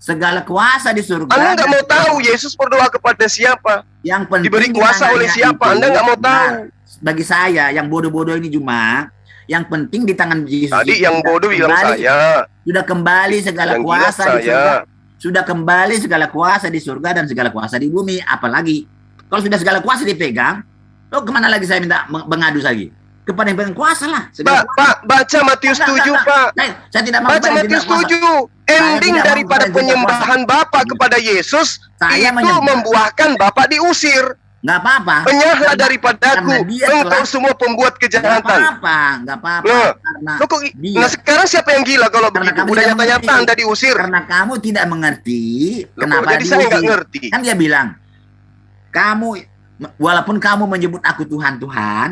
segala kuasa di surga. Anda nggak mau tahu Yesus berdoa kepada siapa? Yang penting diberi kuasa oleh siapa? Anda nggak mau tahu. Bagi saya yang bodoh-bodoh ini cuma yang penting di tangan Yesus. Tadi yang bodoh bilang saya. Sudah kembali segala kuasa di surga. Sudah kembali segala kuasa di surga dan segala kuasa di bumi. Apalagi kalau sudah segala kuasa dipegang, lo kemana lagi saya minta mengadu lagi? Kepada yang pegang kuasa lah. Pak, baca Matius 7, Pak. Saya tidak mau baca Matius 7. Ending daripada penyembahan Bapak kepada Yesus itu membuahkan Bapak diusir. Nggak apa-apa. Penyahlah daripadaku, engkau semua pembuat kejahatan. Nggak apa-apa. Nah sekarang siapa yang gila kalau begitu? Udah nyata-nyata Anda diusir. Karena kamu tidak mengerti. Kenapa jadi saya nggak ngerti. Kan dia bilang, walaupun kamu menyebut aku Tuhan,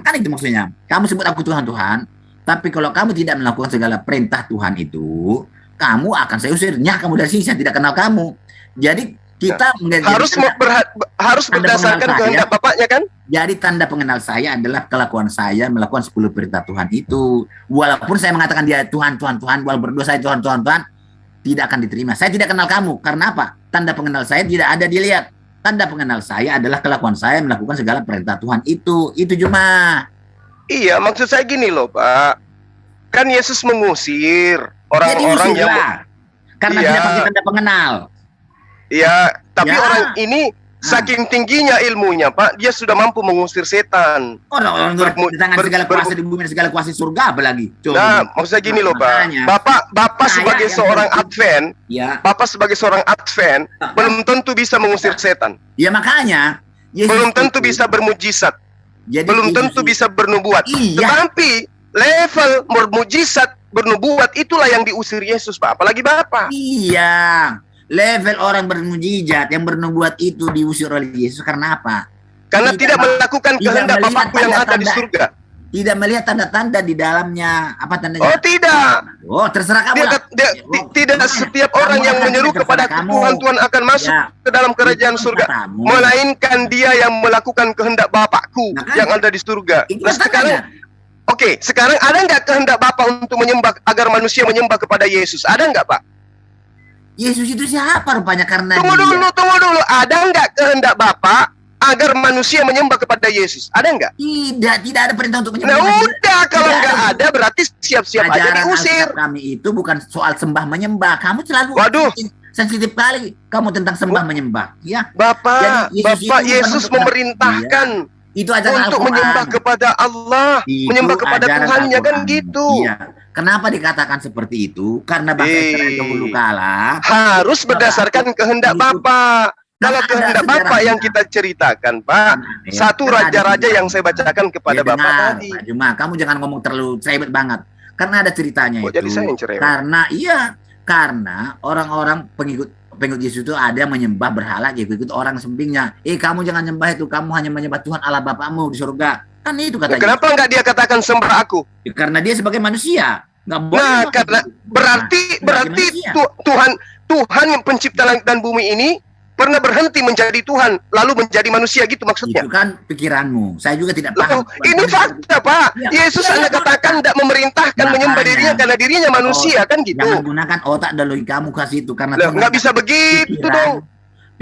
kan itu maksudnya. Kamu sebut aku Tuhan, tapi kalau kamu tidak melakukan segala perintah Tuhan itu, kamu akan saya usir. Kamu dari sini, saya tidak kenal kamu. Jadi kita harus berdasarkan kehendak Bapaknya kan? Jadi tanda pengenal saya adalah kelakuan saya melakukan 10 perintah Tuhan itu. Walaupun saya mengatakan dia Tuhan, walaupun berdua saya Tuhan, tidak akan diterima. Saya tidak kenal kamu. Karena apa? Tanda pengenal saya tidak ada dilihat. Tanda pengenal saya adalah kelakuan saya melakukan segala perintah Tuhan itu. Itu cuma. Iya, maksud saya gini loh, Pak. Kan Yesus mengusir orang-orang yang karena tidak pakai tanda pengenal. Iya, tapi orang ini saking tingginya ilmunya, Pak, dia sudah mampu mengusir setan. Orang di tangan segala kuasa di bumi dan segala kuasa di surga apalagi. Maksudnya gini loh, Pak. Bapak sebagai seorang Advent, Bapak sebagai seorang Advent belum tentu bisa mengusir setan. Ya makanya belum tentu bisa bermujizat. Belum tentu bisa bernubuat. Tetapi level bermujizat, bernubuat itulah yang diusir Yesus, Pak. Apalagi Bapak. Iya. Level orang bermujizat yang bernubuat itu diusir oleh Yesus karena apa? Karena tidak melakukan kehendak Bapakku yang ada di surga. Tidak melihat tanda-tanda di dalamnya. Apa tandanya? Oh tidak. Oh terserah kamu lah. Tidak setiap orang yang menyeru kepada Tuhan akan masuk ke dalam kerajaan surga. Melainkan dia yang melakukan kehendak Bapakku yang ada di surga. Nah sekarang, sekarang ada nggak kehendak Bapak untuk menyembah agar manusia menyembah kepada Yesus? Ada nggak, Pak? Yesus itu siapa rupanya karena Tunggu dulu. Ada nggak kehendak Bapak agar manusia menyembah kepada Yesus? Ada nggak? Tidak ada perintah untuk menyembah. Nah udah, kalau nggak ada berarti siap-siap aja diusir. Kami itu bukan soal sembah menyembah. Kamu selalu sensitif kali kamu tentang sembah menyembah. Ya. Bapak Yesus memerintahkan itu untuk menyembah kepada Allah, menyembah kepada Tuhannya kan gitu. Iya. Kenapa dikatakan seperti itu? Karena bahasa Israel dahulu kala harus berdasarkan kehendak Bapak. Kalau kehendak Bapak yang kita ceritakan, Pak, satu raja-raja yang saya bacakan kepada Bapak tadi. Cuma kamu jangan ngomong terlalu cerewet banget. Karena ada ceritanya itu. Jadi saya yang cerewet. Karena orang-orang pengikut Yesus itu ada yang menyembah berhala, ikut orang sembingnya. Kamu jangan nyembah itu, kamu hanya menyembah Tuhan Allah Bapakmu di surga. Kan itu katanya. Kenapa enggak dia katakan sembah aku? Karena dia sebagai manusia. Nggak boleh. Nah, karena berarti Tuhan yang pencipta langit dan bumi ini pernah berhenti menjadi Tuhan lalu menjadi manusia gitu maksudnya? Itu kan pikiranmu. Saya juga tidak paham. Ini fakta, Pak. Yesus hanya katakan tidak memerintahkan menyembah dirinya karena dirinya manusia, kan gitu. Jangan gunakan otak dan logikamu kasih itu karena nggak bisa begitu dong.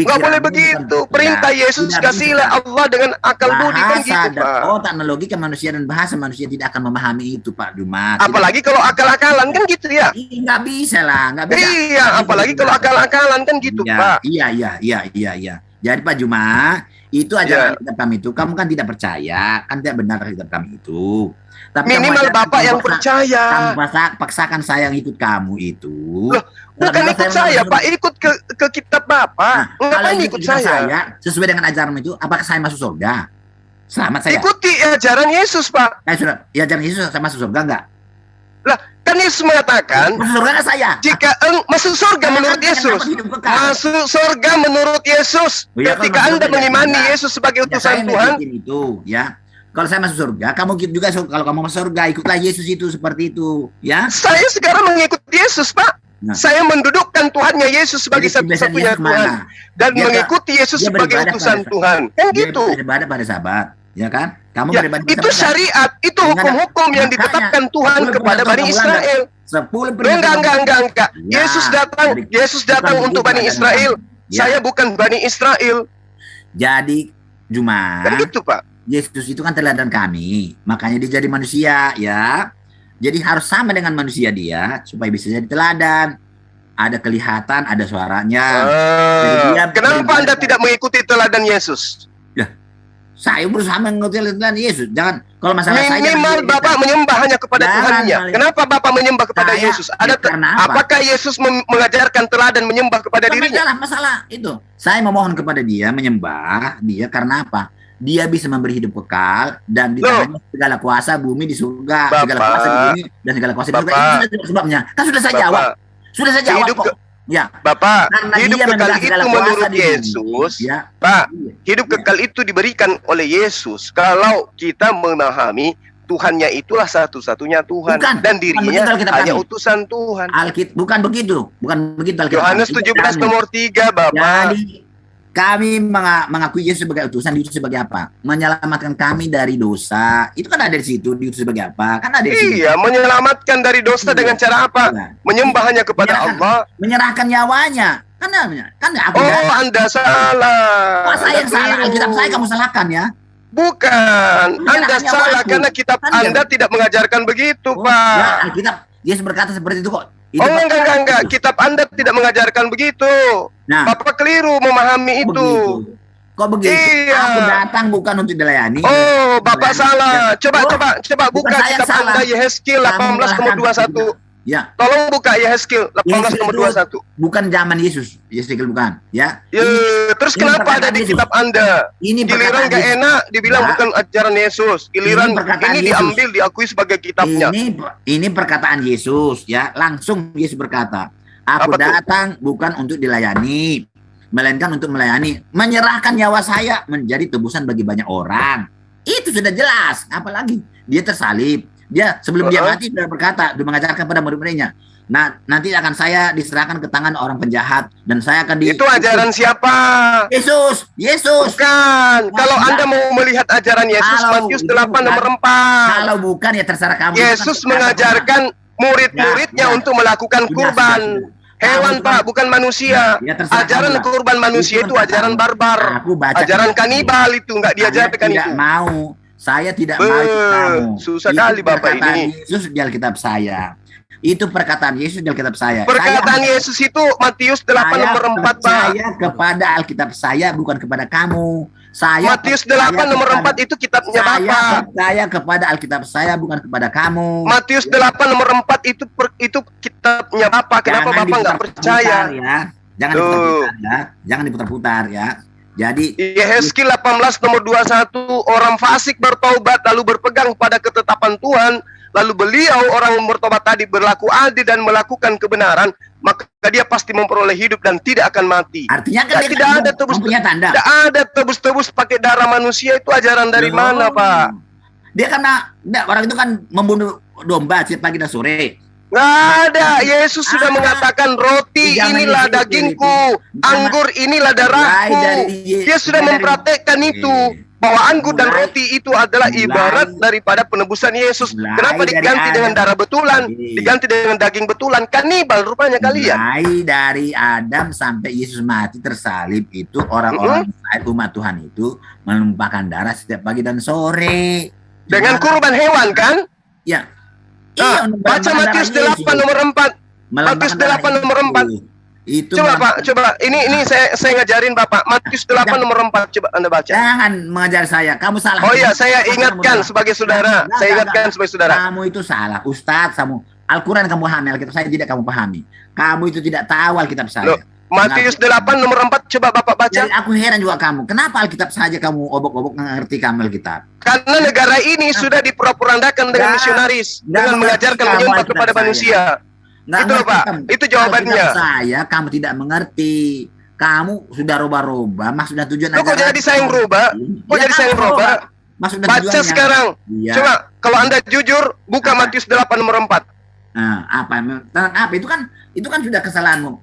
Nggak boleh begitu. Perintah Yesus kasihlah Allah dengan akal budi, kan gitu, Pak. Otak dan logika manusia dan bahasa manusia tidak akan memahami itu, Pak Jumat. Apalagi kalau akal-akalan, kan gitu ya. Nggak bisa lah, nggak bisa. Iya, apalagi kalau akal-akalan, kan gitu, Pak. Iya. Jadi Pak Juma, itu ajaran kitab kami itu, kamu kan tidak percaya, kan tidak benar kitab kami itu. Tapi minimal Bapak yang percaya. Kamu paksakan saya yang ikut kamu itu. Loh, bukan ikut saya, Pak, ikut ke kitab Bapak. Kalau ikut saya, sesuai dengan ajaran itu, apakah saya masuk surga? Selamat saya. Ikuti ajaran Yesus, Pak. Ajaran Yesus saya masuk surga enggak? Lah, kan Yesus mengatakan, masuk surga kan saya. Jika masuk surga menurut Yesus, masuk surga menurut Yesus. Ketika Anda mengimani Yesus sebagai utusan Tuhan, itu, ya. Kalau saya masuk surga, kamu juga kalau kamu masuk surga, ikutlah Yesus itu seperti itu, ya. Saya sekarang mengikut Yesus, Pak. Saya mendudukkan Tuhannya Yesus sebagai satu-satunya Tuhan dan mengikuti Yesus sebagai utusan Tuhan. Kan gitu. Beribadah pada Sabat, ya kan? Kamu ya, itu syariat, itu hukum-hukum yang ditetapkan Tuhan kepada Bani Israel. Enggak. Yesus datang untuk Bani Israel. Saya bukan Bani Israel. Jadi, Juma. Kan gitu, Pak. Yesus itu kan teladan kami, makanya dia jadi manusia, ya. Jadi harus sama dengan manusia dia supaya bisa jadi teladan. Ada kelihatan, ada suaranya. Kenapa Anda tidak mengikuti teladan Yesus? Ya, saya berusaha mengikuti teladan Yesus. Jangan kalau masalah minimal Bapak menyembah hanya kepada Tuhannya. Kenapa Bapak menyembah kepada Yesus? Apakah Yesus mengajarkan teladan menyembah kepada dirinya? Masalah itu. Saya memohon kepada dia menyembah dia karena apa? Dia bisa memberi hidup kekal dan di tangannya segala kuasa bumi di surga, segala kuasa di bumi dan segala kuasa di surga. Itu sebabnya. Kan sudah saya jawab. Sudah saya jawab kok. Ya. Bapak, hidup kekal itu menurut Yesus, ya. Pak, hidup kekal itu diberikan oleh Yesus. Kalau kita memahami Tuhannya itulah satu-satunya Tuhan dan dirinya hanya utusan Tuhan. Bukan begitu. Yohanes 17 nomor 3, Bapak. Jadi, kami mengakui Yesus sebagai utusan, diutus sebagai apa? Menyelamatkan kami dari dosa. Itu kan ada di situ, diutus sebagai apa? Kan ada di situ. Iya, menyelamatkan dari dosa dengan cara apa? Menyembah hanya kepada Allah. Menyerahkan nyawanya. Kan aku Anda salah. Saya yang salah, Alkitab saya kamu salahkan ya. Bukan, Anda salah karena kitab Anda tidak mengajarkan begitu, Pak. Ya, Alkitab Yesus berkata seperti itu kok. Enggak. Kitab Anda tidak mengajarkan begitu. Nah, Bapak keliru memahami itu. Kok begitu? Iya. Aku datang bukan untuk dilayani. Bapak salah. Coba buka kitab Anda Yehezkiel 18 nomor 21. Ya. Tolong buka Yehezkiel 18 nomor 21. Bukan zaman Yesus. Yehezkiel bukan, ya. Terus kenapa ada di kitab Anda? Ini giliran nggak enak dibilang bukan ajaran Yesus. Giliran ini diambil diakui sebagai kitabnya. Ini perkataan Yesus, ya. Langsung Yesus berkata, aku datang bukan untuk dilayani, melainkan untuk melayani, menyerahkan nyawa saya menjadi tebusan bagi banyak orang. Itu sudah jelas. Apalagi dia tersalib. Dia sebelum dia mati sudah berkata, dia mengajarkan pada murid-muridnya, nah nanti akan saya diserahkan ke tangan orang penjahat dan saya akan Itu ajaran siapa? Yesus. Bukan. Kalau Anda mau melihat ajaran Yesus, Matius 8 nomor 4. Kalau bukan ya terserah kamu. Yesus mengajarkan murid-muridnya untuk melakukan kurban. Hewan, Pak, bukan manusia. Ajaran kurban manusia itu ajaran barbar. Ajaran kanibal itu nggak diajarkan itu. Saya tidak mau kamu. Susah kali Bapak ini. Yesus di Alkitab saya. Itu perkataan Yesus di Alkitab saya. Perkataan Yesus itu Matius 8 nomor 4, Pak. Saya kepada Alkitab saya bukan kepada kamu. Matius 8 nomor 4 itu kitabnya Bapak. Saya kepada Alkitab saya bukan kepada kamu. Matius 8 nomor 4 itu kitabnya Bapak. Kenapa Bapak nggak percaya? Jangan diputar-putar ya. Jadi Yehezkiel 18 nomor 21, orang fasik bertobat lalu berpegang pada ketetapan Tuhan, lalu beliau orang bertobat tadi berlaku adil dan melakukan kebenaran, maka dia pasti memperoleh hidup dan tidak akan mati. Artinya kan tidak ada tidak ada tebus-tebus pakai darah manusia. Itu ajaran dari mana, Pak? Dia karena orang itu kan membunuh domba setiap pagi dan sore. Nggak ada. Yesus sudah mengatakan roti inilah dagingku, anggur inilah darahku. Dia sudah mempraktekkan itu. Bahwa anggur dan roti itu adalah ibarat daripada penebusan Yesus. Kenapa diganti dengan darah betulan? Diganti dengan daging betulan? Kanibal rupanya kalian. Mulai dari Adam sampai Yesus mati tersalib itu orang-orang umat Tuhan itu menumpahkan darah setiap pagi dan sore. Dengan kurban hewan kan? Ya. Baca Matius 8 nomor 4. Matius 8 nomor 4. Itu coba Pak, coba ini saya ngajarin Bapak. Matius 8 nomor 4, coba Anda baca. Jangan mengajar saya, kamu salah. Oh iya, saya ingatkan sebagai saudara. Saya ingatkan sebagai saudara. Kamu itu salah, Ustadz. Al-Quran kamu pahami, Alkitab saya tidak kamu pahami. Kamu itu tidak tahu Alkitab saya. Matius 8 nomor 4, coba Bapak baca. Jadi aku heran juga kamu. Kenapa Alkitab saja kamu obok-obok ngerti kamu Alkitab? Karena negara ini sudah dipropagandakan dengan misionaris, dengan mengajarkan menyembah kepada manusia. Itu loh Pak, itu jawabannya. Kamu tidak mengerti. Kamu sudah roba-roba, maksud dan tujuan. Kok jadi saya yang roba? Kok jadi saya yang roba? Baca sekarang. Ya. Coba kalau Anda jujur, buka Matius 8 nomor 4. Nah, apa? Itu kan sudah kesalahanmu.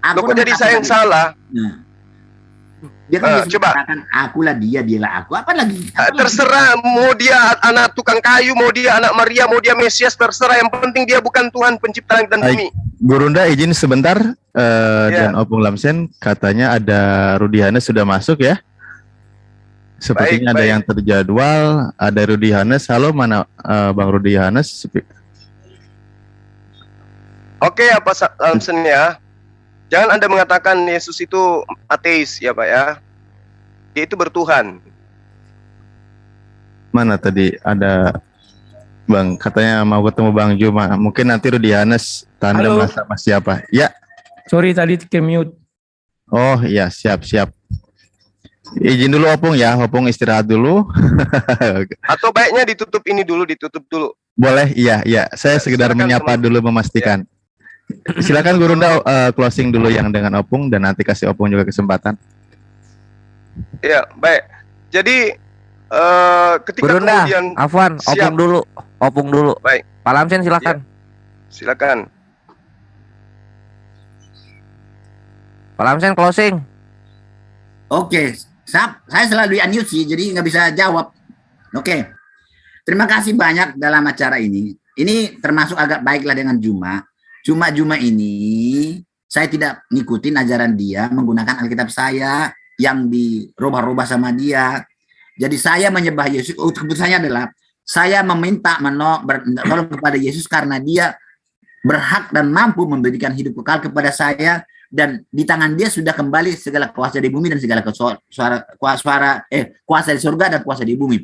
Kok jadi saya yang salah? Nah. Dia kan coba mengatakan akulah dia, dialah aku. Apa lagi? Terserah mau dia anak tukang kayu, mau dia anak Maria, mau dia Mesias, terserah. Yang penting dia bukan Tuhan pencipta langit dan bumi. Gurunda izin sebentar. Dan Opung Lamsen katanya ada Rudi Hanes sudah masuk ya. Sepertinya ada yang terjadwal. Ada Rudi Hanes. Halo, mana Bang Rudi Hanes? Oke, Pak Lamsen ya. Jangan Anda mengatakan Yesus itu ateis ya Pak ya. Dia itu bertuhan. Mana tadi ada Bang, katanya mau ketemu Bang Juma. Mungkin nanti Rudi Hanes tandem sama siapa? Ya. Sorry tadi ke mute. Oh iya, siap. Izin dulu Opung ya, Opung istirahat dulu. Atau baiknya ditutup dulu. Boleh, iya. Saya sekedar menyapa dulu memastikan. Ya. Silakan Gurunda closing dulu yang dengan Opung dan nanti kasih Opung juga kesempatan. Ya, baik. Jadi ketika Gurunda, kemudian Afwan, Opung dulu. Baik. Pak Lamsen silakan. Ya. Silakan. Pak Lamsen closing. Oke, saya selalu di-unmute sih, jadi nggak bisa jawab. Oke. Terima kasih banyak dalam acara ini. Ini termasuk agak baiklah dengan Juma. Cuma ini saya tidak ngikutin ajaran dia menggunakan Alkitab saya yang dirubah-rubah sama dia. Jadi saya menyembah Yesus. Keputusannya adalah saya meminta tolong kepada Yesus karena dia berhak dan mampu memberikan hidup kekal kepada saya, dan di tangan dia sudah kembali segala kuasa di bumi dan segala kuasa di surga dan kuasa di bumi.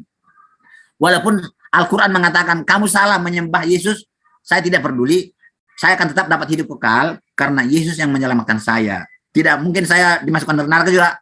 Walaupun Al-Quran mengatakan kamu salah menyembah Yesus, saya tidak peduli. Saya akan tetap dapat hidup kekal karena Yesus yang menyelamatkan saya. Tidak mungkin saya dimasukkan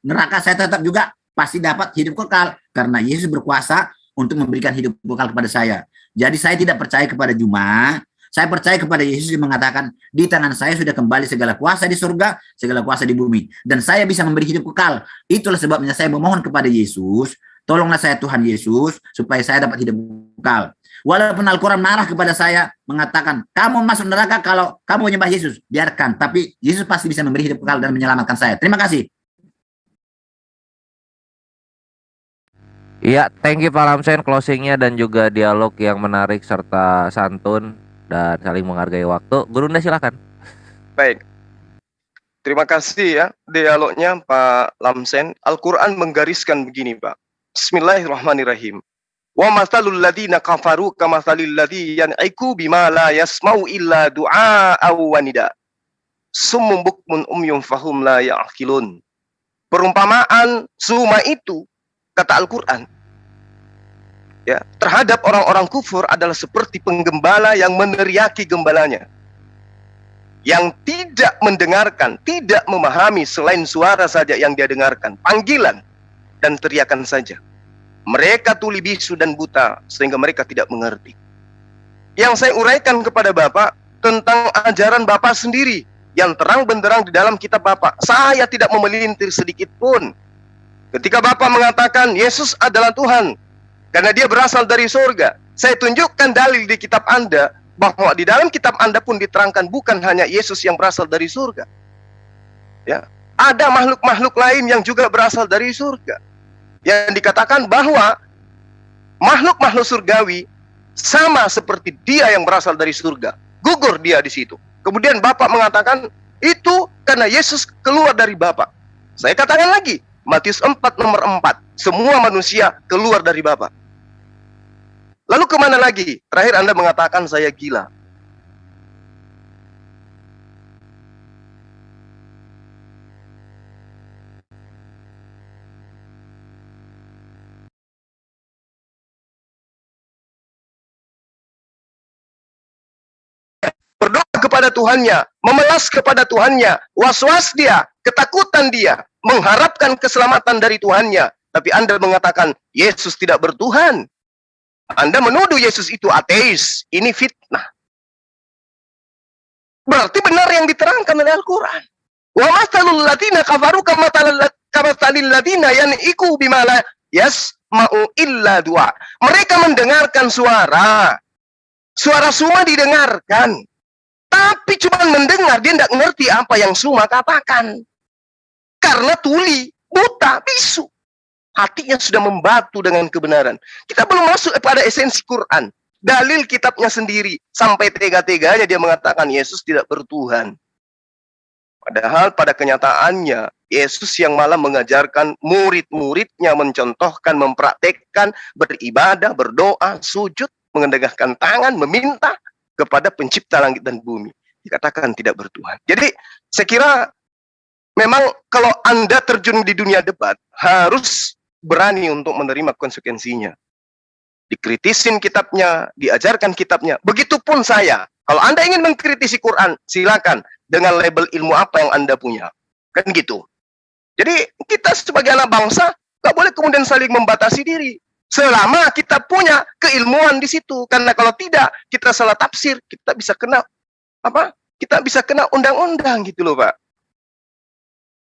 neraka saya tetap juga pasti dapat hidup kekal karena Yesus berkuasa untuk memberikan hidup kekal kepada saya. Jadi saya tidak percaya kepada Juma, saya percaya kepada Yesus yang mengatakan di tangan saya sudah kembali segala kuasa di surga, segala kuasa di bumi, dan saya bisa memberi hidup kekal. Itulah sebabnya saya memohon kepada Yesus, tolonglah saya Tuhan Yesus supaya saya dapat hidup kekal. Walaupun Al-Quran marah kepada saya, mengatakan, kamu masuk neraka kalau kamu menyembah Yesus. Biarkan, tapi Yesus pasti bisa memberi hidup kekal dan menyelamatkan saya. Terima kasih. Iya, thank you Pak Lamsen closingnya dan juga dialog yang menarik serta santun dan saling menghargai waktu. Gurunda silakan. Baik. Terima kasih ya dialognya Pak Lamsen. Al-Quran menggariskan begini Pak. Bismillahirrahmanirrahim. Wa masalul ladzina kafaru kamatsalil ladzi yan'iku bima la yasma'u illa du'a aw wanida. Summum bukmun umyum fahum la ya'qilun. Perumpamaan suma itu, kata Al-Quran, ya, terhadap orang-orang kufur adalah seperti penggembala yang meneriaki gembalanya, yang tidak mendengarkan, tidak memahami selain suara saja yang dia dengarkan, panggilan dan teriakan saja. Mereka tuli bisu dan buta sehingga mereka tidak mengerti. Yang saya uraikan kepada Bapak tentang ajaran Bapak sendiri yang terang benderang di dalam kitab Bapak. Saya tidak memelintir sedikit pun. Ketika Bapak mengatakan Yesus adalah Tuhan karena dia berasal dari surga, saya tunjukkan dalil di kitab Anda bahwa di dalam kitab Anda pun diterangkan bukan hanya Yesus yang berasal dari surga. Ya, ada makhluk-makhluk lain yang juga berasal dari surga. Yang dikatakan bahwa makhluk-makhluk surgawi sama seperti dia yang berasal dari surga. Gugur dia di situ. Kemudian Bapak mengatakan itu karena Yesus keluar dari Bapa. Saya katakan lagi, Matius 4 nomor 4. Semua manusia keluar dari Bapa. Lalu kemana lagi? Terakhir Anda mengatakan saya gila. Berdoa kepada Tuhannya, memelas kepada Tuhannya, was-was dia, ketakutan dia, mengharapkan keselamatan dari Tuhannya. Tapi Anda mengatakan Yesus tidak bertuhan. Anda menuduh Yesus itu ateis. Ini fitnah. Berarti benar yang diterangkan oleh Al-Quran. Wa masalul ladina kafaru kamasalil ladina yaniku bima la yasma'u illa dua. Mereka mendengarkan suara. Suara Suma didengarkan. Tapi cuma mendengar, dia tidak ngerti apa yang Suma katakan. Karena tuli, buta, bisu. Hatinya sudah membatu dengan kebenaran. Kita belum masuk pada esensi Quran. Dalil kitabnya sendiri. Sampai tega-teganya dia mengatakan Yesus tidak bertuhan. Padahal pada kenyataannya, Yesus yang malah mengajarkan murid-muridnya mencontohkan, mempraktekkan, beribadah, berdoa, sujud, mengendegahkan tangan, meminta kepada pencipta langit dan bumi. Dikatakan tidak bertuhan. Jadi saya kira memang kalau Anda terjun di dunia debat, harus berani untuk menerima konsekuensinya. Dikritisin kitabnya, diajarkan kitabnya. Begitupun saya. Kalau Anda ingin mengkritisi Quran, silakan dengan label ilmu apa yang Anda punya. Kan gitu. Jadi kita sebagai anak bangsa nggak boleh kemudian saling membatasi diri. Selama kita punya keilmuan di situ. Karena kalau tidak, kita salah tafsir, kita bisa kena apa? Kita bisa kena undang-undang gitu loh, Pak.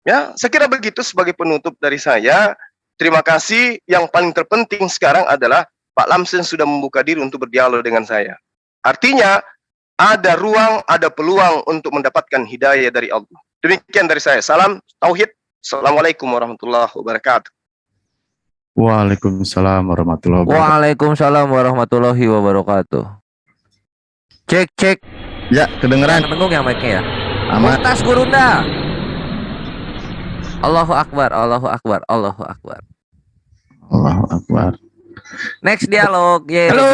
Ya, saya kira begitu sebagai penutup dari saya. Terima kasih. Yang paling terpenting sekarang adalah Pak Lamsen sudah membuka diri untuk berdialog dengan saya. Artinya, ada ruang, ada peluang untuk mendapatkan hidayah dari Allah. Demikian dari saya. Salam Tauhid. Assalamualaikum warahmatullahi wabarakatuh. Waalaikumsalam warahmatullahi wabarakatuh. Waalaikumsalam warahmatullahi wabarakatuh. Cek. Ya, kedengeran. Tenggung ya mic-nya ya. Aman. Muntas Gurunda. Allahu Akbar, Allahu Akbar, Allahu Akbar. Allahu Akbar. Next dialog. Yeay. Halo.